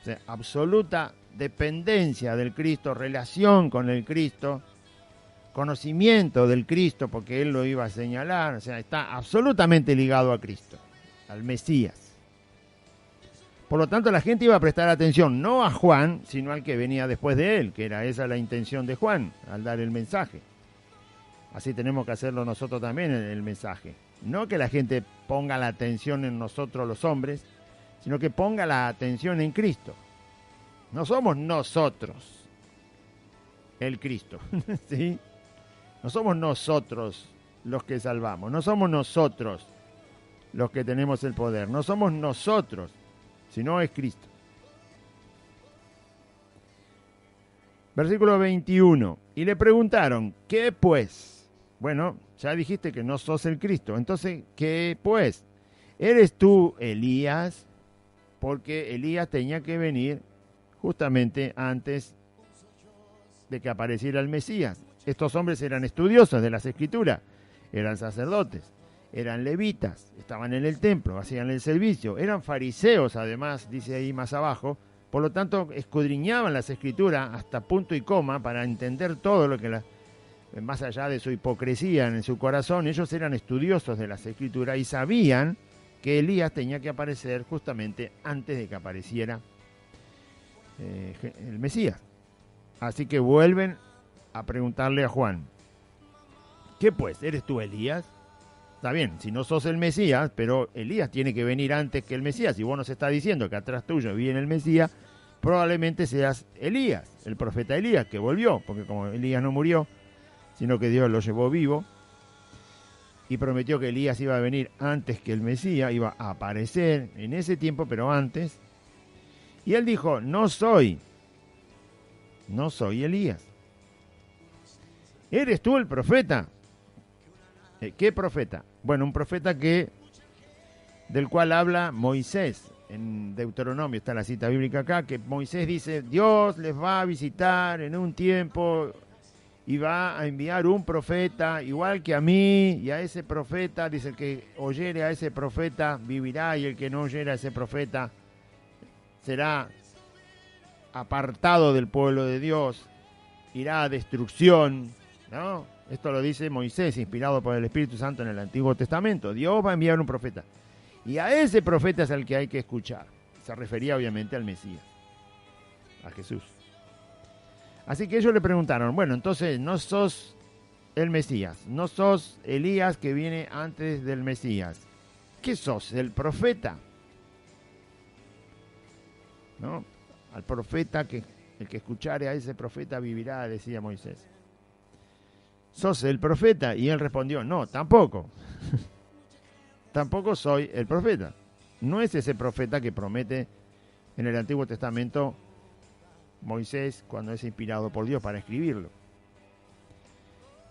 O sea, absoluta dependencia del Cristo, relación con el Cristo, conocimiento del Cristo, porque él lo iba a señalar. O sea, está absolutamente ligado a Cristo, al Mesías. Por lo tanto, la gente iba a prestar atención no a Juan, sino al que venía después de él, que era esa la intención de Juan al dar el mensaje. Así tenemos que hacerlo nosotros también en el mensaje. No que la gente ponga la atención en nosotros los hombres, sino que ponga la atención en Cristo. No somos nosotros el Cristo, ¿sí? No somos nosotros los que salvamos, no somos nosotros los que tenemos el poder, no somos nosotros, sino es Cristo. Versículo 21. Y le preguntaron, ¿qué pues? Bueno, ya dijiste que no sos el Cristo, entonces, ¿qué pues? ¿Eres tú Elías? Porque Elías tenía que venir justamente antes de que apareciera el Mesías. Estos hombres eran estudiosos de las Escrituras, eran sacerdotes, eran levitas, estaban en el templo, hacían el servicio, eran fariseos además, dice ahí más abajo, por lo tanto escudriñaban las Escrituras hasta punto y coma para entender todo lo que más allá de su hipocresía en su corazón, ellos eran estudiosos de las Escrituras y sabían que Elías tenía que aparecer justamente antes de que apareciera el Mesías. Así que vuelven a preguntarle a Juan, ¿qué pues? ¿Eres tú Elías? está bien, si no sos el Mesías, pero Elías tiene que venir antes que el Mesías. Si vos nos estás diciendo que atrás tuyo viene el Mesías, probablemente seas Elías, el profeta Elías, que volvió, porque como Elías no murió, sino que Dios lo llevó vivo, y prometió que Elías iba a venir antes que el Mesías, iba a aparecer en ese tiempo, pero antes. Y él dijo, no soy Elías. ¿Eres tú el profeta? ¿Qué profeta? Bueno, un profeta del cual habla Moisés. En Deuteronomio está la cita bíblica acá, que Moisés dice, Dios les va a visitar en un tiempo y va a enviar un profeta, igual que a mí, y a ese profeta, dice, el que oyere a ese profeta vivirá, y el que no oyere a ese profeta será apartado del pueblo de Dios, irá a destrucción, ¿no? Esto lo dice Moisés, inspirado por el Espíritu Santo en el Antiguo Testamento. Dios va a enviar un profeta, y a ese profeta es al que hay que escuchar. Se refería obviamente al Mesías, a Jesús. Así que ellos le preguntaron, bueno, entonces no sos el Mesías, no sos Elías que viene antes del Mesías. ¿Qué sos? ¿El profeta? ¿No? Al profeta, el que escuchare a ese profeta vivirá, decía Moisés. ¿Sos el profeta? Y él respondió, no, tampoco. Tampoco soy el profeta. No es ese profeta que promete en el Antiguo Testamento Moisés cuando es inspirado por Dios para escribirlo.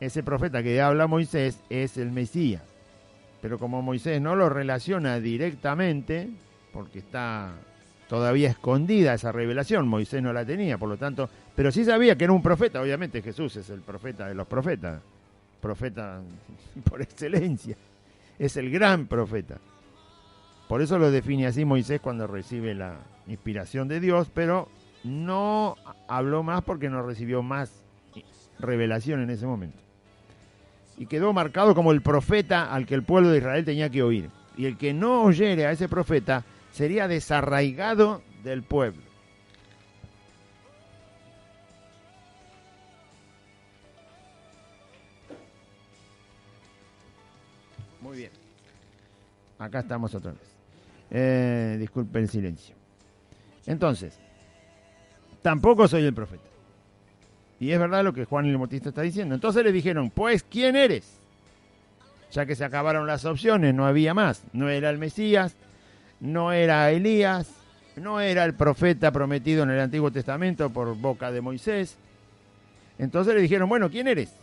Ese profeta que habla Moisés es el Mesías. Pero como Moisés no lo relaciona directamente, porque está todavía escondida esa revelación, Moisés no la tenía, por lo tanto, pero sí sabía que era un profeta. Obviamente Jesús es el profeta de los profetas, profeta por excelencia, es el gran profeta. Por eso lo define así Moisés cuando recibe la inspiración de Dios, pero no habló más porque no recibió más revelación en ese momento. Y quedó marcado como el profeta al que el pueblo de Israel tenía que oír. Y el que no oyere a ese profeta sería desarraigado del pueblo. Muy bien. Acá estamos otra vez. Disculpe el silencio. Entonces, tampoco soy el profeta. Y es verdad lo que Juan el Bautista está diciendo. Entonces le dijeron, pues, ¿quién eres? Ya que se acabaron las opciones, no había más. No era el Mesías, no era Elías, no era el profeta prometido en el Antiguo Testamento por boca de Moisés. Entonces le dijeron, bueno, ¿quién eres?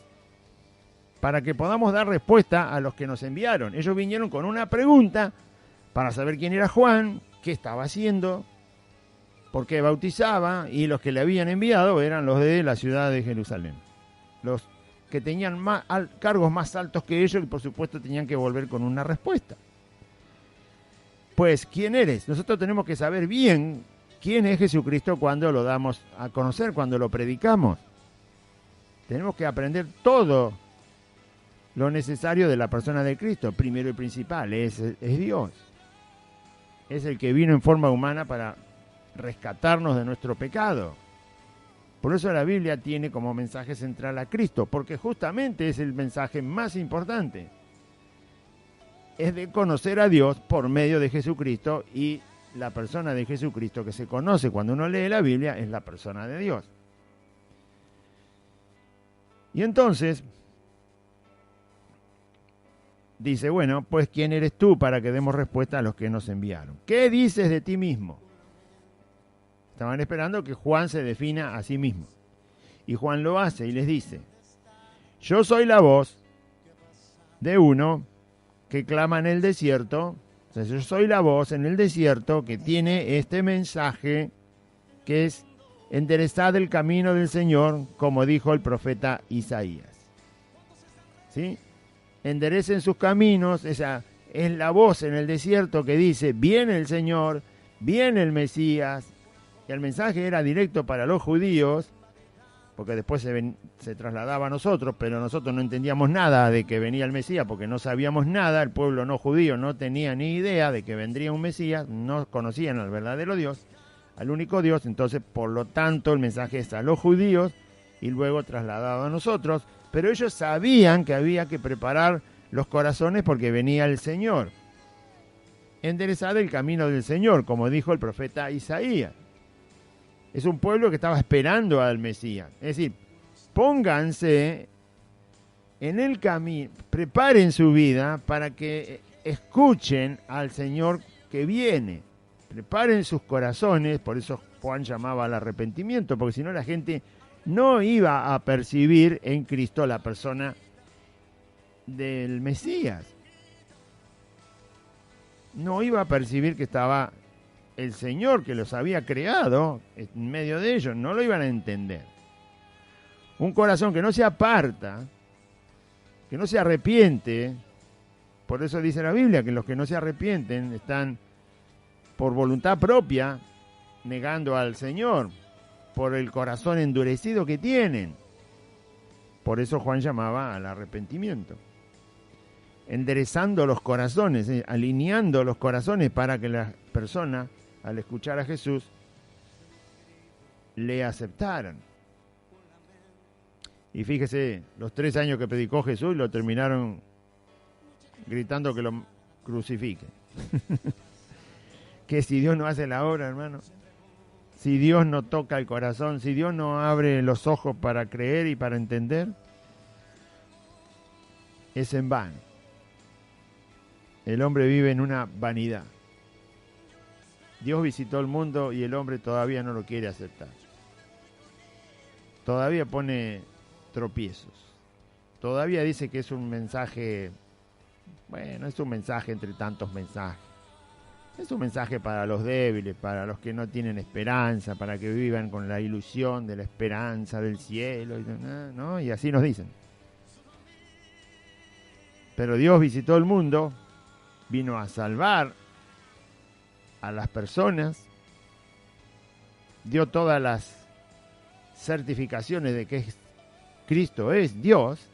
Para que podamos dar respuesta a los que nos enviaron. Ellos vinieron con una pregunta para saber quién era Juan, qué estaba haciendo, por qué bautizaba, y los que le habían enviado eran los de la ciudad de Jerusalén. Los que tenían cargos más altos que ellos y por supuesto tenían que volver con una respuesta. Pues, ¿quién eres? Nosotros tenemos que saber bien quién es Jesucristo cuando lo damos a conocer, cuando lo predicamos. Tenemos que aprender todo lo necesario de la persona de Cristo. Primero y principal, es Dios. Es el que vino en forma humana para rescatarnos de nuestro pecado. Por eso la Biblia tiene como mensaje central a Cristo, porque justamente es el mensaje más importante. Es de conocer a Dios por medio de Jesucristo, y la persona de Jesucristo que se conoce cuando uno lee la Biblia es la persona de Dios. Y entonces dice, bueno, pues ¿quién eres tú para que demos respuesta a los que nos enviaron? ¿Qué dices de ti mismo? Estaban esperando que Juan se defina a sí mismo. Y Juan lo hace y les dice, yo soy la voz de uno que clama en el desierto. O sea, yo soy la voz en el desierto que tiene este mensaje que es enderezad el camino del Señor, como dijo el profeta Isaías. ¿Sí? Enderecen sus caminos. Esa es la voz en el desierto que dice, viene el Señor, viene el Mesías. Y el mensaje era directo para los judíos, porque después se trasladaba a nosotros, pero nosotros no entendíamos nada de que venía el Mesías, porque no sabíamos nada. El pueblo no judío no tenía ni idea de que vendría un Mesías, no conocían al verdadero Dios, al único Dios. Entonces, por lo tanto, el mensaje es a los judíos y luego trasladado a nosotros, pero ellos sabían que había que preparar los corazones porque venía el Señor. Enderezad el camino del Señor, como dijo el profeta Isaías. Es un pueblo que estaba esperando al Mesías. Es decir, pónganse en el camino, preparen su vida para que escuchen al Señor que viene. Preparen sus corazones, por eso Juan llamaba al arrepentimiento, porque si no la gente no iba a percibir en Cristo la persona del Mesías. No iba a percibir que estaba el Señor que los había creado en medio de ellos. No lo iban a entender. Un corazón que no se aparta, que no se arrepiente. Por eso dice la Biblia que los que no se arrepienten están por voluntad propia negando al Señor, por el corazón endurecido que tienen. Por eso Juan llamaba al arrepentimiento. Enderezando los corazones, alineando los corazones para que las personas, al escuchar a Jesús, le aceptaran. Y fíjese, los 3 años que predicó Jesús lo terminaron gritando que lo crucifiquen. Que si Dios no hace la obra, hermano, si Dios no toca el corazón, si Dios no abre los ojos para creer y para entender, es en vano. El hombre vive en una vanidad. Dios visitó el mundo y el hombre todavía no lo quiere aceptar. Todavía pone tropiezos. Todavía dice que es un mensaje, bueno, es un mensaje entre tantos mensajes. Es un mensaje para los débiles, para los que no tienen esperanza, para que vivan con la ilusión de la esperanza del cielo, ¿no? Y así nos dicen. Pero Dios visitó el mundo, vino a salvar a las personas, dio todas las certificaciones de que Cristo es Dios,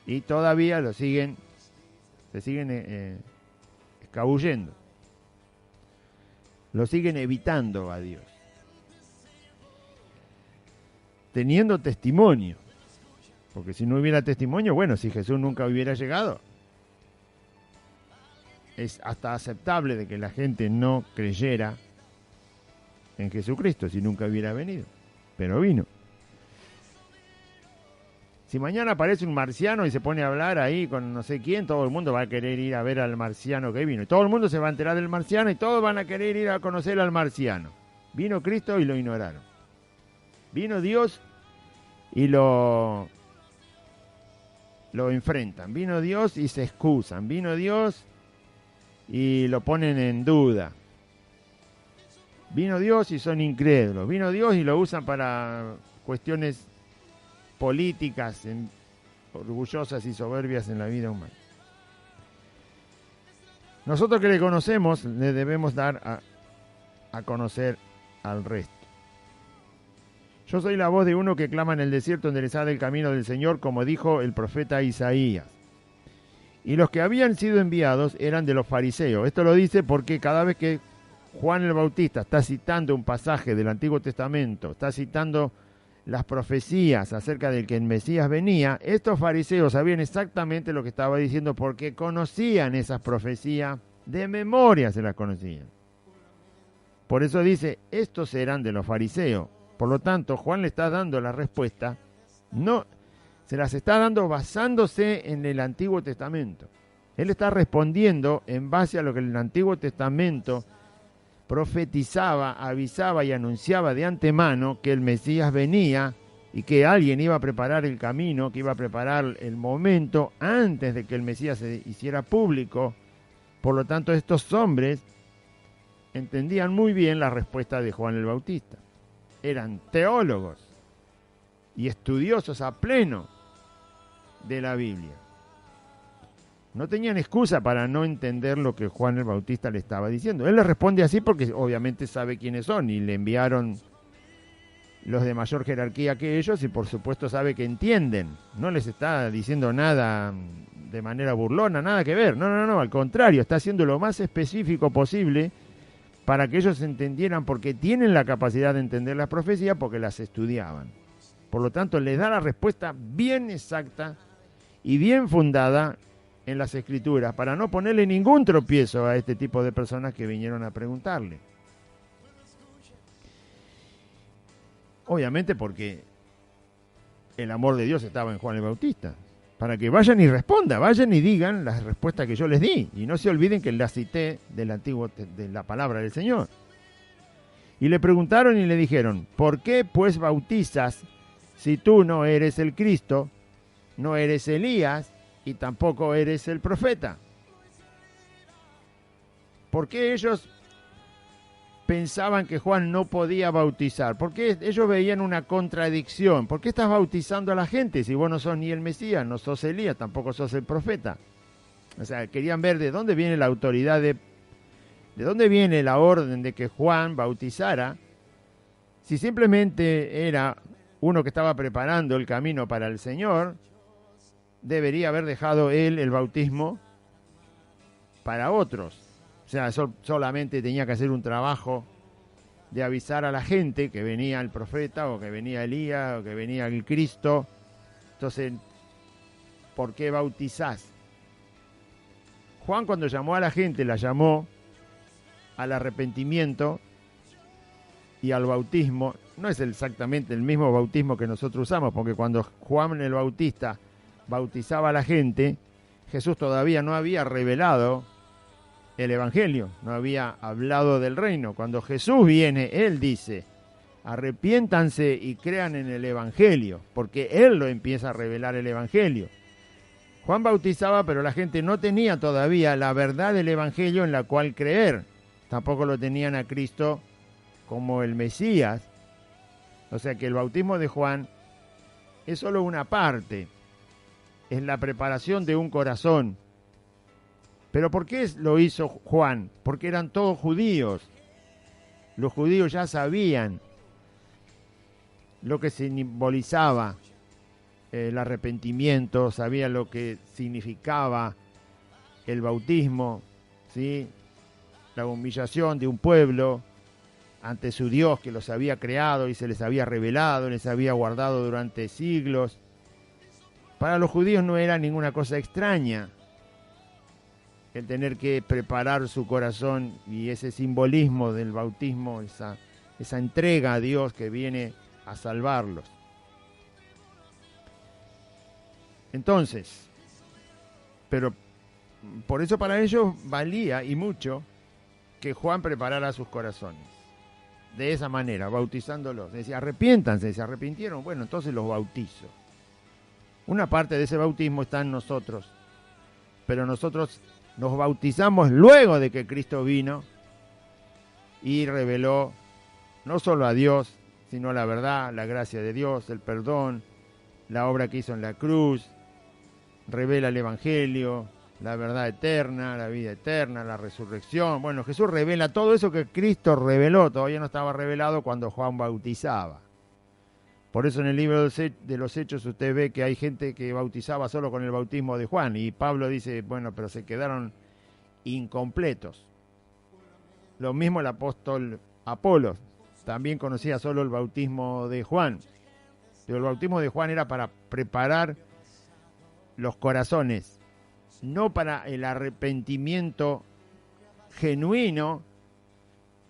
y todavía se siguen escabullendo. Lo siguen evitando a Dios. Teniendo testimonio. Porque si no hubiera testimonio, bueno, si Jesús nunca hubiera llegado, es hasta aceptable de que la gente no creyera en Jesucristo si nunca hubiera venido. Pero vino. Si mañana aparece un marciano y se pone a hablar ahí con no sé quién, todo el mundo va a querer ir a ver al marciano que vino. Y todo el mundo se va a enterar del marciano y todos van a querer ir a conocer al marciano. Vino Cristo y lo ignoraron. Vino Dios y lo enfrentan. Vino Dios y se excusan. Vino Dios y lo ponen en duda. Vino Dios y son incrédulos. Vino Dios y lo usan para cuestiones políticas orgullosas y soberbias en la vida humana. Nosotros que le conocemos le debemos dar a conocer al resto. Yo soy la voz de uno que clama en el desierto, enderezad el camino del Señor, como dijo el profeta Isaías. Y los que habían sido enviados eran de los fariseos. Esto lo dice porque cada vez que Juan el Bautista está citando un pasaje del Antiguo Testamento, está citando las profecías acerca del que el Mesías venía, estos fariseos sabían exactamente lo que estaba diciendo porque conocían esas profecías, de memoria se las conocían. Por eso dice, estos eran de los fariseos. Por lo tanto, Juan le está dando la respuesta, no, se las está dando basándose en el Antiguo Testamento. Él está respondiendo en base a lo que el Antiguo Testamento profetizaba, avisaba y anunciaba de antemano que el Mesías venía y que alguien iba a preparar el camino, que iba a preparar el momento antes de que el Mesías se hiciera público. Por lo tanto, estos hombres entendían muy bien la respuesta de Juan el Bautista. Eran teólogos y estudiosos a pleno de la Biblia. No tenían excusa para no entender lo que Juan el Bautista le estaba diciendo. Él le responde así porque obviamente sabe quiénes son y le enviaron los de mayor jerarquía que ellos y por supuesto sabe que entienden. No les está diciendo nada de manera burlona, nada que ver. No, al contrario, está haciendo lo más específico posible para que ellos entendieran, porque tienen la capacidad de entender las profecías porque las estudiaban. Por lo tanto, les da la respuesta bien exacta y bien fundada en las Escrituras para no ponerle ningún tropiezo a este tipo de personas que vinieron a preguntarle. Obviamente porque el amor de Dios estaba en Juan el Bautista, para que vayan y respondan, vayan y digan las respuestas que yo les di, y no se olviden que las cité del antiguo, de la palabra del Señor. Y le preguntaron y le dijeron, ¿por qué pues bautizas si tú no eres el Cristo, no eres Elías y tampoco eres el profeta? ¿Por qué ellos pensaban que Juan no podía bautizar? ¿Por qué ellos veían una contradicción? ¿Por qué estás bautizando a la gente si vos no sos ni el Mesías, no sos Elías, tampoco sos el profeta? O sea, querían ver de dónde viene la autoridad de dónde viene la orden de que Juan bautizara, si simplemente era uno que estaba preparando el camino para el Señor. Debería haber dejado él el bautismo para otros. O sea, solamente tenía que hacer un trabajo de avisar a la gente que venía el profeta o que venía Elías o que venía el Cristo. Entonces, ¿por qué bautizás? Juan, cuando llamó a la gente, la llamó al arrepentimiento y al bautismo. No es exactamente el mismo bautismo que nosotros usamos, porque cuando Juan el Bautista bautizaba a la gente, Jesús todavía no había revelado el Evangelio, no había hablado del reino. Cuando Jesús viene, Él dice, arrepiéntanse y crean en el Evangelio, porque Él lo empieza a revelar el Evangelio. Juan bautizaba, pero la gente no tenía todavía la verdad del Evangelio en la cual creer. Tampoco lo tenían a Cristo como el Mesías. O sea que el bautismo de Juan es solo una parte. Es la preparación de un corazón. ¿Pero por qué lo hizo Juan? Porque eran todos judíos. Los judíos ya sabían lo que simbolizaba el arrepentimiento, sabían lo que significaba el bautismo, ¿sí? La humillación de un pueblo ante su Dios que los había creado y se les había revelado, les había guardado durante siglos. Para los judíos no era ninguna cosa extraña el tener que preparar su corazón, y ese simbolismo del bautismo, esa entrega a Dios que viene a salvarlos. Entonces, pero por eso para ellos valía y mucho que Juan preparara sus corazones. De esa manera, bautizándolos. Decía, arrepiéntanse, se arrepintieron, bueno, entonces los bautizo. Una parte de ese bautismo está en nosotros, pero nosotros nos bautizamos luego de que Cristo vino y reveló no solo a Dios, sino la verdad, la gracia de Dios, el perdón, la obra que hizo en la cruz, revela el Evangelio, la verdad eterna, la vida eterna, la resurrección. Bueno, Jesús revela todo eso que Cristo reveló, todavía no estaba revelado cuando Juan bautizaba. Por eso en el libro de los Hechos usted ve que hay gente que bautizaba solo con el bautismo de Juan, y Pablo dice, bueno, pero se quedaron incompletos. Lo mismo el apóstol Apolos, también conocía solo el bautismo de Juan, pero el bautismo de Juan era para preparar los corazones, no para el arrepentimiento genuino,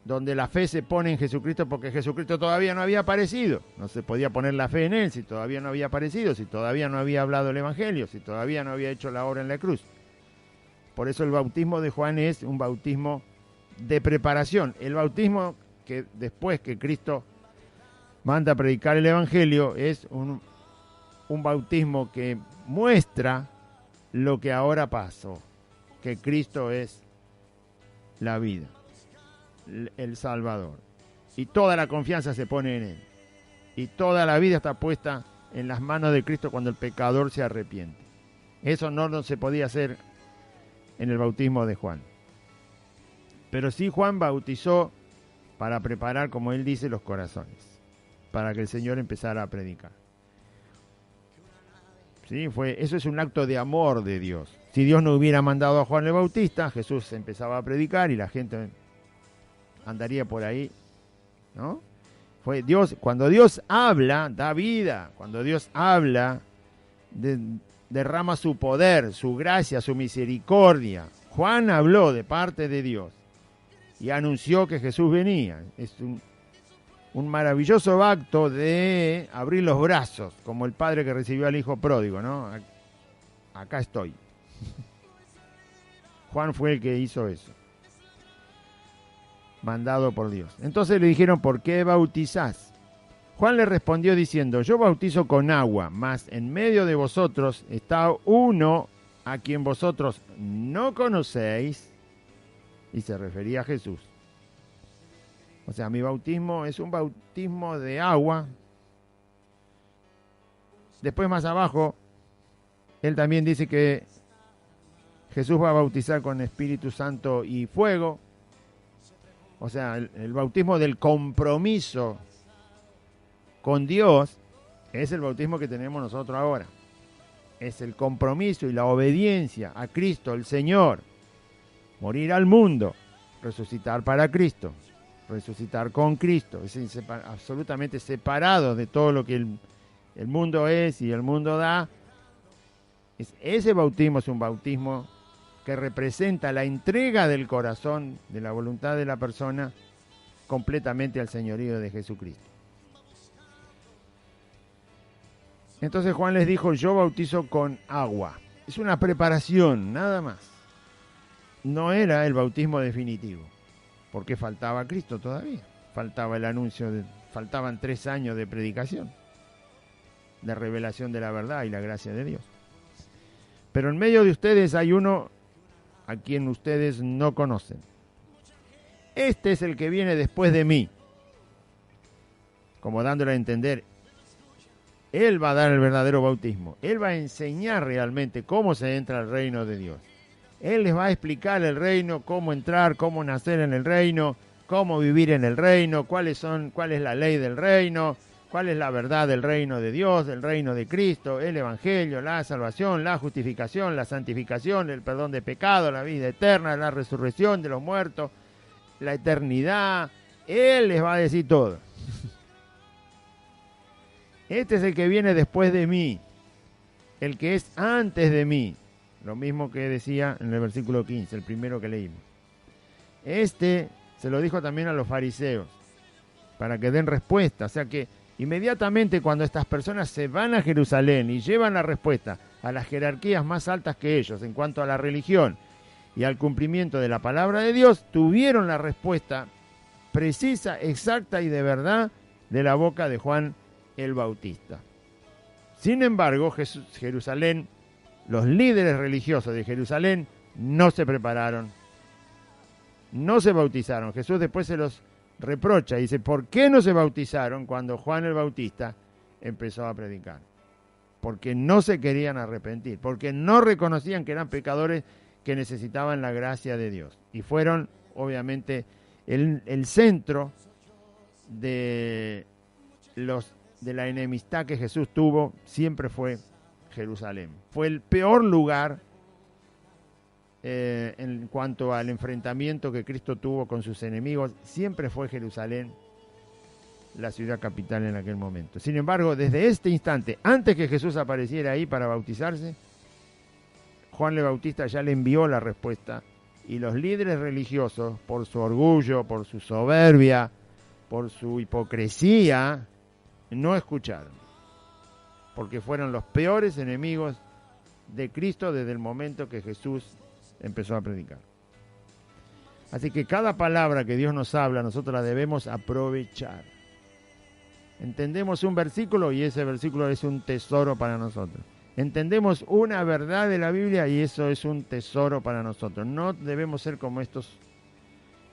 donde la fe se pone en Jesucristo porque Jesucristo todavía no había aparecido. No se podía poner la fe en Él si todavía no había aparecido, si todavía no había hablado el Evangelio, si todavía no había hecho la obra en la cruz. Por eso el bautismo de Juan es un bautismo de preparación. El bautismo que después que Cristo manda a predicar el Evangelio es un bautismo que muestra lo que ahora pasó, que Cristo es la vida, el Salvador, y toda la confianza se pone en Él, y toda la vida está puesta en las manos de Cristo cuando el pecador se arrepiente. Eso no se podía hacer en el bautismo de Juan, pero sí Juan bautizó para preparar, como él dice, los corazones, para que el Señor empezara a predicar. Sí, eso es un acto de amor de Dios. Si Dios no hubiera mandado a Juan el Bautista, Jesús empezaba a predicar y la gente andaría por ahí, ¿no? Fue Dios, cuando Dios habla, da vida. Cuando Dios habla, derrama su poder, su gracia, su misericordia. Juan habló de parte de Dios y anunció que Jesús venía. Es un maravilloso acto de abrir los brazos, como el padre que recibió al hijo pródigo, ¿no? Acá estoy. Juan fue el que hizo eso, mandado por Dios. Entonces le dijeron, ¿por qué bautizás? Juan le respondió diciendo, yo bautizo con agua, mas en medio de vosotros está uno a quien vosotros no conocéis, y se refería a Jesús. O sea, mi bautismo es un bautismo de agua. Después más abajo, él también dice que Jesús va a bautizar con Espíritu Santo y fuego. O sea, el bautismo del compromiso con Dios es el bautismo que tenemos nosotros ahora. Es el compromiso y la obediencia a Cristo, el Señor. Morir al mundo, resucitar para Cristo, resucitar con Cristo. Es absolutamente separado de todo lo que el mundo es y el mundo da. Ese bautismo es un bautismo que representa la entrega del corazón, de la voluntad de la persona, completamente al señorío de Jesucristo. Entonces Juan les dijo, yo bautizo con agua. Es una preparación, nada más. No era el bautismo definitivo, porque faltaba Cristo todavía. Faltaba el anuncio, faltaban 3 años de predicación, de revelación de la verdad y la gracia de Dios. Pero en medio de ustedes hay uno a quien ustedes no conocen. Este es el que viene después de mí. Como dándole a entender, Él va a dar el verdadero bautismo. Él va a enseñar realmente cómo se entra al reino de Dios. Él les va a explicar el reino, cómo entrar, cómo nacer en el reino, cómo vivir en el reino, cuál es la ley del reino, cuál es la verdad del reino de Dios, del reino de Cristo, el evangelio, la salvación, la justificación, la santificación, el perdón de pecado, la vida eterna, la resurrección de los muertos, la eternidad. Él les va a decir todo. Este es el que viene después de mí, el que es antes de mí. Lo mismo que decía en el versículo 15, el primero que leímos. Este se lo dijo también a los fariseos, para que den respuesta. O sea que inmediatamente cuando estas personas se van a Jerusalén y llevan la respuesta a las jerarquías más altas que ellos en cuanto a la religión y al cumplimiento de la palabra de Dios, tuvieron la respuesta precisa, exacta y de verdad de la boca de Juan el Bautista. Sin embargo, Jerusalén, los líderes religiosos de Jerusalén no se prepararon, no se bautizaron. Jesús después se los reprocha y dice, ¿por qué no se bautizaron cuando Juan el Bautista empezó a predicar? Porque no se querían arrepentir, porque no reconocían que eran pecadores que necesitaban la gracia de Dios. Y fueron, obviamente, el centro de la enemistad que Jesús tuvo, siempre fue Jerusalén. Fue el peor lugar en cuanto al enfrentamiento que Cristo tuvo con sus enemigos. Siempre fue Jerusalén la ciudad capital en aquel momento. Sin embargo, desde este instante, antes que Jesús apareciera ahí para bautizarse, Juan el Bautista ya le envió la respuesta, y los líderes religiosos, por su orgullo, por su soberbia, por su hipocresía, no escucharon, porque fueron los peores enemigos de Cristo desde el momento que Jesús empezó a predicar. Así que cada palabra que Dios nos habla, nosotros la debemos aprovechar. Entendemos un versículo y ese versículo es un tesoro para nosotros. Entendemos una verdad de la Biblia y eso es un tesoro para nosotros. No debemos ser como estos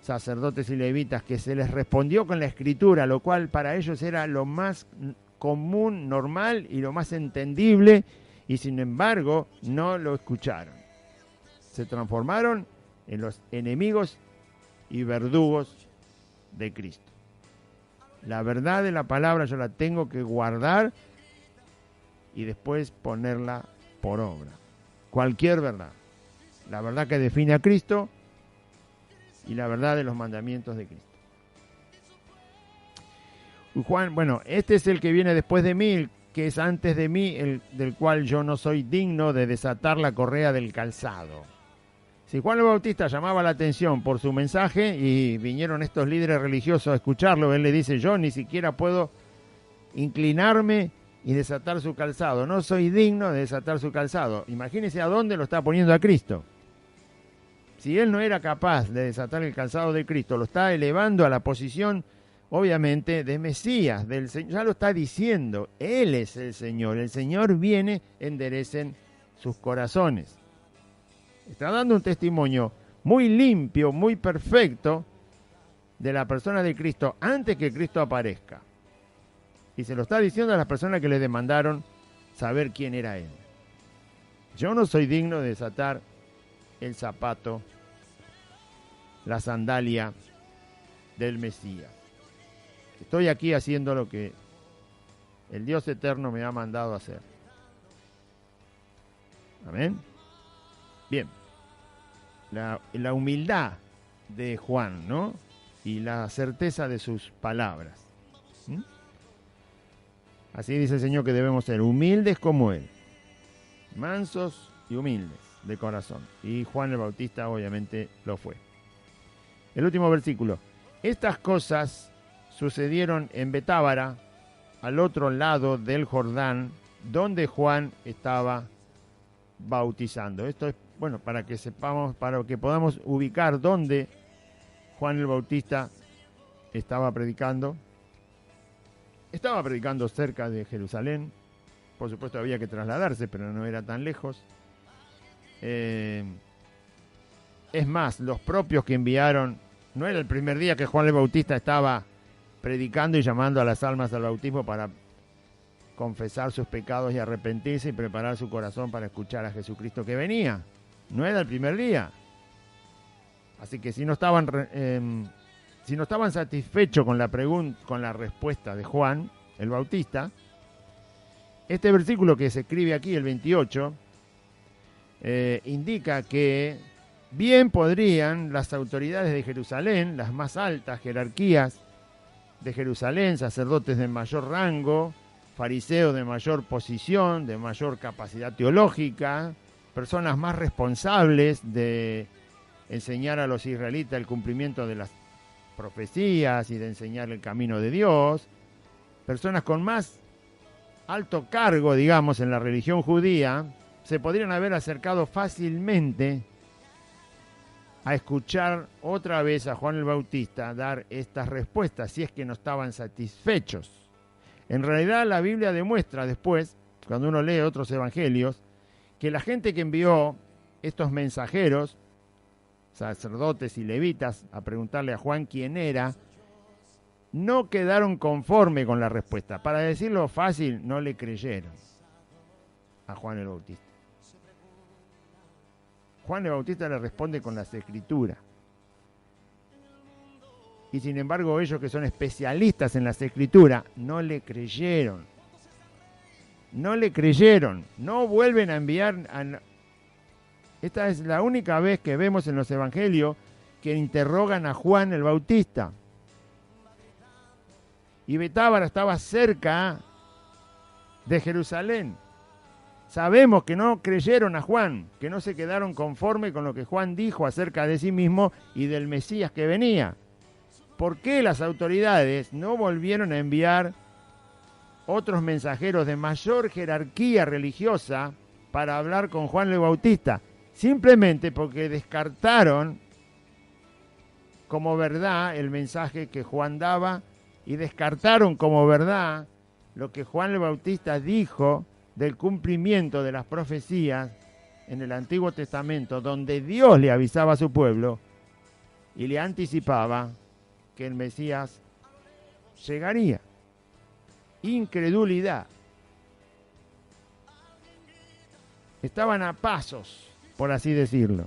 sacerdotes y levitas que se les respondió con la escritura, lo cual para ellos era lo más común, normal y lo más entendible, y sin embargo no lo escucharon. Se transformaron en los enemigos y verdugos de Cristo. La verdad de la palabra yo la tengo que guardar y después ponerla por obra. Cualquier verdad. La verdad que define a Cristo y la verdad de los mandamientos de Cristo. Y Juan, bueno, este es el que viene después de mí, que es antes de mí, del cual yo no soy digno de desatar la correa del calzado. Si Juan el Bautista llamaba la atención por su mensaje y vinieron estos líderes religiosos a escucharlo, él le dice, yo ni siquiera puedo inclinarme y desatar su calzado. No soy digno de desatar su calzado. Imagínense a dónde lo está poniendo a Cristo. Si él no era capaz de desatar el calzado de Cristo, lo está elevando a la posición, obviamente, de Mesías, del Señor. Ya lo está diciendo, Él es el Señor. El Señor viene, enderecen sus corazones. Está dando un testimonio muy limpio, muy perfecto de la persona de Cristo antes que Cristo aparezca. Y se lo está diciendo a las personas que le demandaron saber quién era Él. Yo no soy digno de desatar el zapato, la sandalia del Mesías. Estoy aquí haciendo lo que el Dios eterno me ha mandado hacer. Amén. Bien. La humildad de Juan, ¿no? Y la certeza de sus palabras. Así dice el Señor que debemos ser humildes como Él. Mansos y humildes de corazón. Y Juan el Bautista obviamente lo fue. El último versículo. Estas cosas sucedieron en Betábara, al otro lado del Jordán, donde Juan estaba bautizando. Esto es, bueno, para que sepamos, para que podamos ubicar dónde Juan el Bautista estaba predicando. Estaba predicando cerca de Jerusalén. Por supuesto había que trasladarse, pero no era tan lejos. Es más, los propios que enviaron, no era el primer día que Juan el Bautista estaba predicando y llamando a las almas al bautismo para confesar sus pecados y arrepentirse y preparar su corazón para escuchar a Jesucristo que venía. No era el primer día. Así que si no estaban satisfechos con la respuesta de Juan el Bautista, este versículo que se escribe aquí, el 28, indica que bien podrían las autoridades de Jerusalén, las más altas jerarquías de Jerusalén, sacerdotes de mayor rango, fariseos de mayor posición, de mayor capacidad teológica, personas más responsables de enseñar a los israelitas el cumplimiento de las profecías y de enseñar el camino de Dios, personas con más alto cargo, digamos, en la religión judía, se podrían haber acercado fácilmente a escuchar otra vez a Juan el Bautista dar estas respuestas, si es que no estaban satisfechos. En realidad la Biblia demuestra después, cuando uno lee otros evangelios, que la gente que envió estos mensajeros, sacerdotes y levitas, a preguntarle a Juan quién era, no quedaron conforme con la respuesta. Para decirlo fácil, no le creyeron a Juan el Bautista. Juan el Bautista le responde con las Escrituras. Y sin embargo, ellos que son especialistas en las Escrituras, no le creyeron. No le creyeron. No vuelven a enviar. Esta es la única vez que vemos en los evangelios que interrogan a Juan el Bautista. Y Betábara estaba cerca de Jerusalén. Sabemos que no creyeron a Juan, que no se quedaron conforme con lo que Juan dijo acerca de sí mismo y del Mesías que venía. ¿Por qué las autoridades no volvieron a enviar otros mensajeros de mayor jerarquía religiosa para hablar con Juan el Bautista? Simplemente porque descartaron como verdad el mensaje que Juan daba y descartaron como verdad lo que Juan el Bautista dijo del cumplimiento de las profecías en el Antiguo Testamento, donde Dios le avisaba a su pueblo y le anticipaba que el Mesías llegaría. Incredulidad. Estaban a pasos, por así decirlo,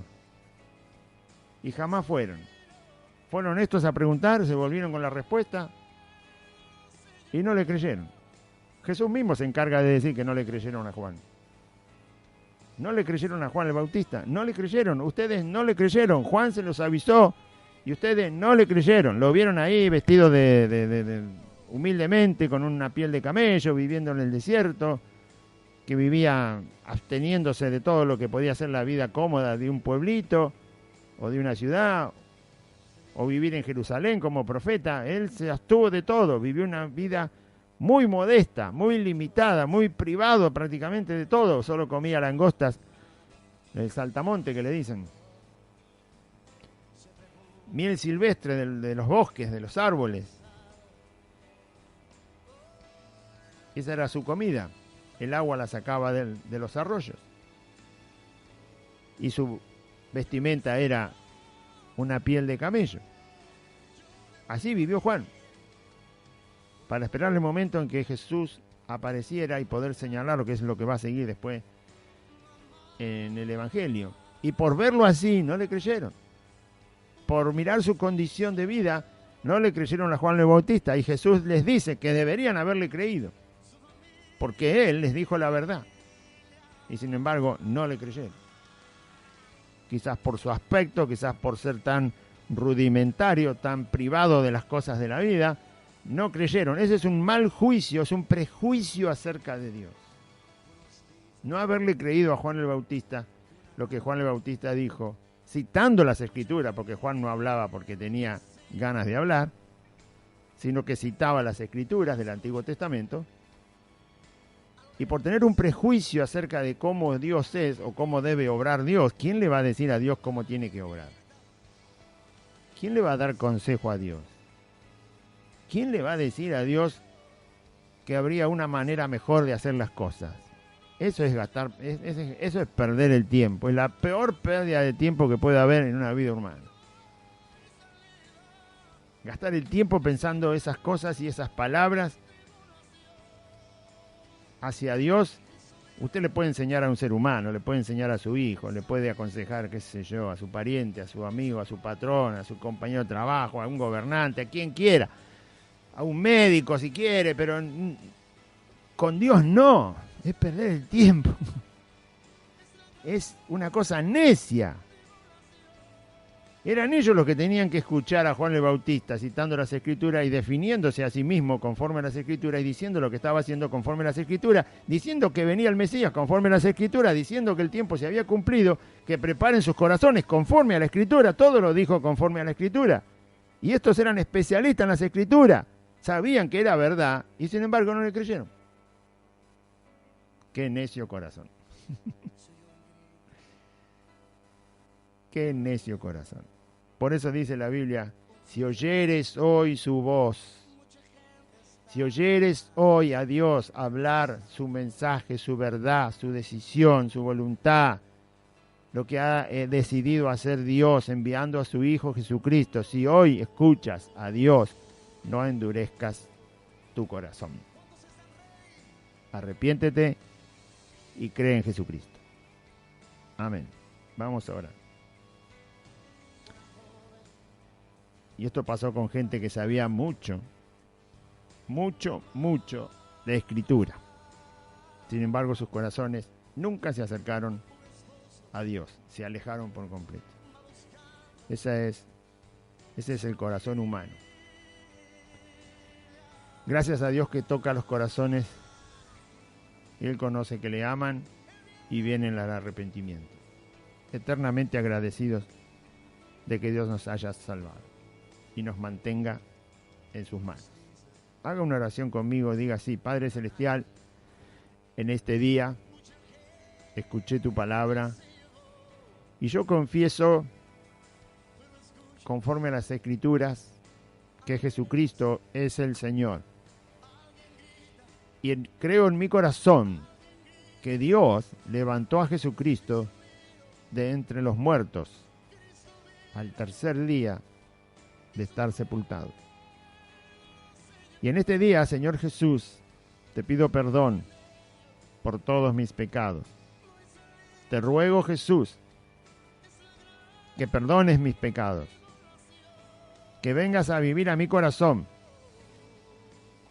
y jamás fueron. Fueron estos a preguntar, se volvieron con la respuesta y no le creyeron. Jesús mismo se encarga de decir que no le creyeron a Juan. No le creyeron a Juan el Bautista. No le creyeron. Ustedes no le creyeron. Juan se los avisó y ustedes no le creyeron. Lo vieron ahí vestido de humildemente, con una piel de camello, viviendo en el desierto, que vivía absteniéndose de todo lo que podía ser la vida cómoda de un pueblito o de una ciudad, o vivir en Jerusalén como profeta. Él se abstuvo de todo, vivió una vida muy modesta, muy limitada, muy privado prácticamente de todo. Solo comía langostas del saltamonte, que le dicen. Miel silvestre de los bosques, de los árboles. Esa era su comida. El agua la sacaba de los arroyos. Y su vestimenta era una piel de camello. Así vivió Juan, para esperar el momento en que Jesús apareciera y poder señalar lo que es lo que va a seguir después en el Evangelio. Y por verlo así, no le creyeron. Por mirar su condición de vida, no le creyeron a Juan el Bautista. Y Jesús les dice que deberían haberle creído, porque él les dijo la verdad. Y sin embargo, no le creyeron. Quizás por su aspecto, quizás por ser tan rudimentario, tan privado de las cosas de la vida, no creyeron. Ese es un mal juicio, es un prejuicio acerca de Dios. No haberle creído a Juan el Bautista lo que Juan el Bautista dijo, citando las Escrituras, porque Juan no hablaba porque tenía ganas de hablar, sino que citaba las Escrituras del Antiguo Testamento, y por tener un prejuicio acerca de cómo Dios es o cómo debe obrar Dios. ¿Quién le va a decir a Dios cómo tiene que obrar? ¿Quién le va a dar consejo a Dios? ¿Quién le va a decir a Dios que habría una manera mejor de hacer las cosas? Eso es gastar, eso es perder el tiempo. Es la peor pérdida de tiempo que puede haber en una vida humana. Gastar el tiempo pensando esas cosas y esas palabras hacia Dios. Usted le puede enseñar a un ser humano, le puede enseñar a su hijo, le puede aconsejar, qué sé yo, a su pariente, a su amigo, a su patrón, a su compañero de trabajo, a un gobernante, a quien quiera, a un médico si quiere, pero con Dios no, es perder el tiempo. Es una cosa necia. Eran ellos los que tenían que escuchar a Juan el Bautista citando las Escrituras y definiéndose a sí mismo conforme a las Escrituras y diciendo lo que estaba haciendo conforme a las Escrituras, diciendo que venía el Mesías conforme a las Escrituras, diciendo que el tiempo se había cumplido, que preparen sus corazones conforme a la Escritura. Todo lo dijo conforme a la Escritura. Y estos eran especialistas en las Escrituras, sabían que era verdad y sin embargo no le creyeron. Qué necio corazón. Qué necio corazón. Por eso dice la Biblia, si oyeres hoy su voz, si oyeres hoy a Dios hablar su mensaje, su verdad, su decisión, su voluntad, lo que ha decidido hacer Dios enviando a su Hijo Jesucristo, si hoy escuchas a Dios, no endurezcas tu corazón. Arrepiéntete y cree en Jesucristo. Amén. Vamos a orar. Y esto pasó con gente que sabía mucho de Escritura. Sin embargo, sus corazones nunca se acercaron a Dios, se alejaron por completo. Ese es el corazón humano. Gracias a Dios que toca los corazones, Él conoce que le aman y vienen al arrepentimiento. Eternamente agradecidos de que Dios nos haya salvado y nos mantenga en sus manos. Haga una oración conmigo, diga así: Padre Celestial, en este día escuché tu palabra y yo confieso, conforme a las Escrituras, que Jesucristo es el Señor. Y creo en mi corazón que Dios levantó a Jesucristo de entre los muertos al tercer día de estar sepultado. Y en este día, Señor Jesús, te pido perdón por todos mis pecados. Te ruego, Jesús, que perdones mis pecados, que vengas a vivir a mi corazón,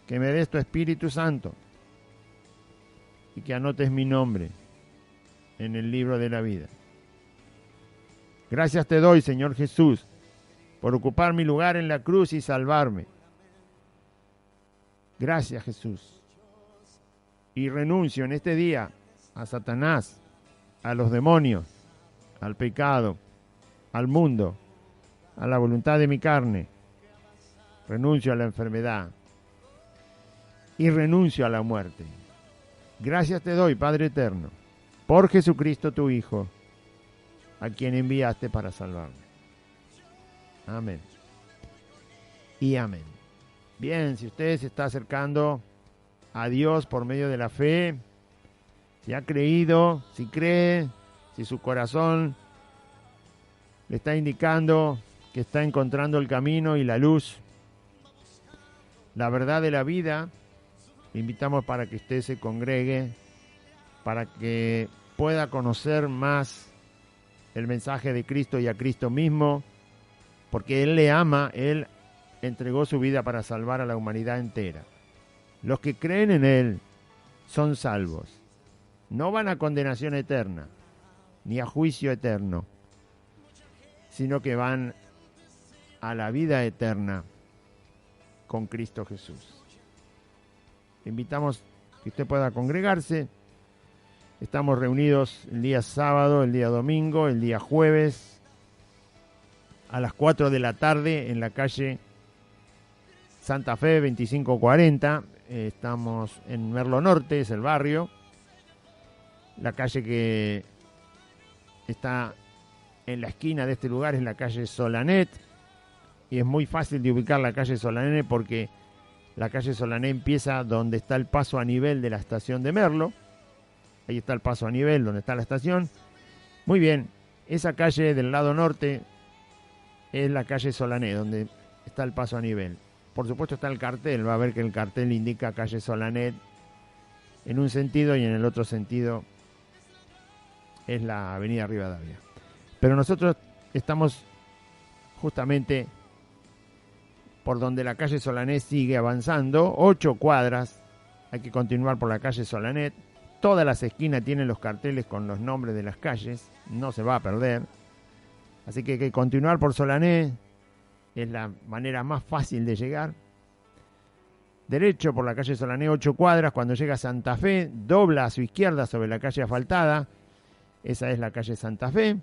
que me des tu Espíritu Santo y que anotes mi nombre en el libro de la vida. Gracias te doy, Señor Jesús, por ocupar mi lugar en la cruz y salvarme. Gracias, Jesús. Y renuncio en este día a Satanás, a los demonios, al pecado, al mundo, a la voluntad de mi carne. Renuncio a la enfermedad y renuncio a la muerte. Gracias te doy, Padre eterno, por Jesucristo tu Hijo, a quien enviaste para salvarme. Amén. Y amén. Bien, si usted se está acercando a Dios por medio de la fe, si ha creído, si cree, si su corazón le está indicando que está encontrando el camino y la luz, la verdad de la vida, le invitamos para que usted se congregue, para que pueda conocer más el mensaje de Cristo y a Cristo mismo, porque Él le ama, Él entregó su vida para salvar a la humanidad entera. Los que creen en Él son salvos. No van a condenación eterna, ni a juicio eterno, sino que van a la vida eterna con Cristo Jesús. Le invitamos que usted pueda congregarse. Estamos reunidos el día sábado, el día domingo, el día jueves, a las 4 de la tarde en la calle Santa Fe 2540. Estamos en Merlo Norte, es el barrio. La calle que está en la esquina de este lugar es la calle Solanet. Y es muy fácil de ubicar la calle Solanet porque la calle Solanet empieza donde está el paso a nivel de la estación de Merlo. Ahí está el paso a nivel donde está la estación. Muy bien, esa calle del lado norte es la calle Solanet, donde está el paso a nivel. Por supuesto está el cartel, va a ver que el cartel indica calle Solanet en un sentido y en el otro sentido es la avenida Rivadavia. Pero nosotros estamos justamente por donde la calle Solanet sigue avanzando, 8 cuadras, hay que continuar por la calle Solanet. Todas las esquinas tienen los carteles con los nombres de las calles, no se va a perder. Así que hay que continuar por Solanet, es la manera más fácil de llegar. Derecho por la calle Solanet, 8 cuadras, cuando llega a Santa Fe, dobla a su izquierda sobre la calle asfaltada, esa es la calle Santa Fe.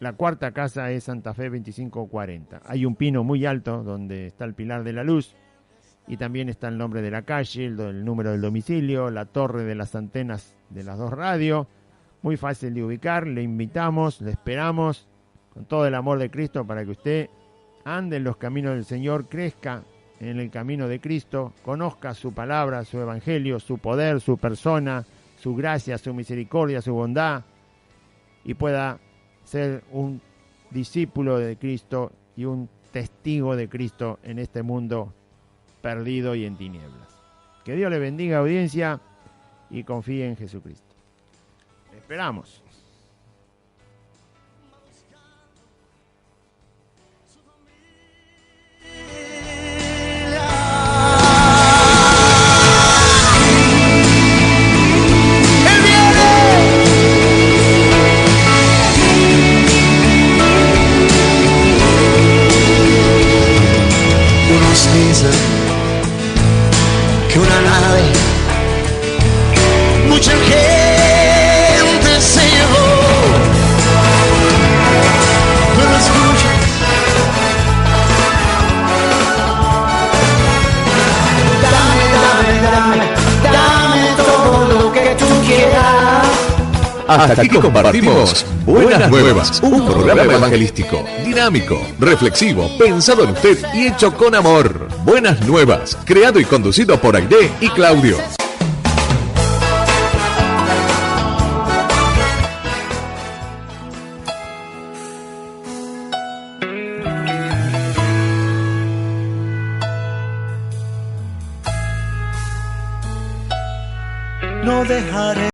La cuarta casa es Santa Fe 2540. Hay un pino muy alto donde está el Pilar de la Luz y también está el nombre de la calle, el número del domicilio, la torre de las antenas de las 2 radios. Muy fácil de ubicar, le invitamos, le esperamos con todo el amor de Cristo para que usted ande en los caminos del Señor, crezca en el camino de Cristo, conozca su palabra, su evangelio, su poder, su persona, su gracia, su misericordia, su bondad y pueda ser un discípulo de Cristo y un testigo de Cristo en este mundo perdido y en tinieblas. Que Dios le bendiga, audiencia, y confíe en Jesucristo. Esperamos. Que una nave, mucha gente se llevó, pero escucha, dame todo lo que tú quieras. Hasta aquí compartimos Buenas Nuevas, un programa evangelístico, dinámico, reflexivo, pensado en usted y hecho con amor. Buenas Nuevas, creado y conducido por Aide y Claudio. No dejaré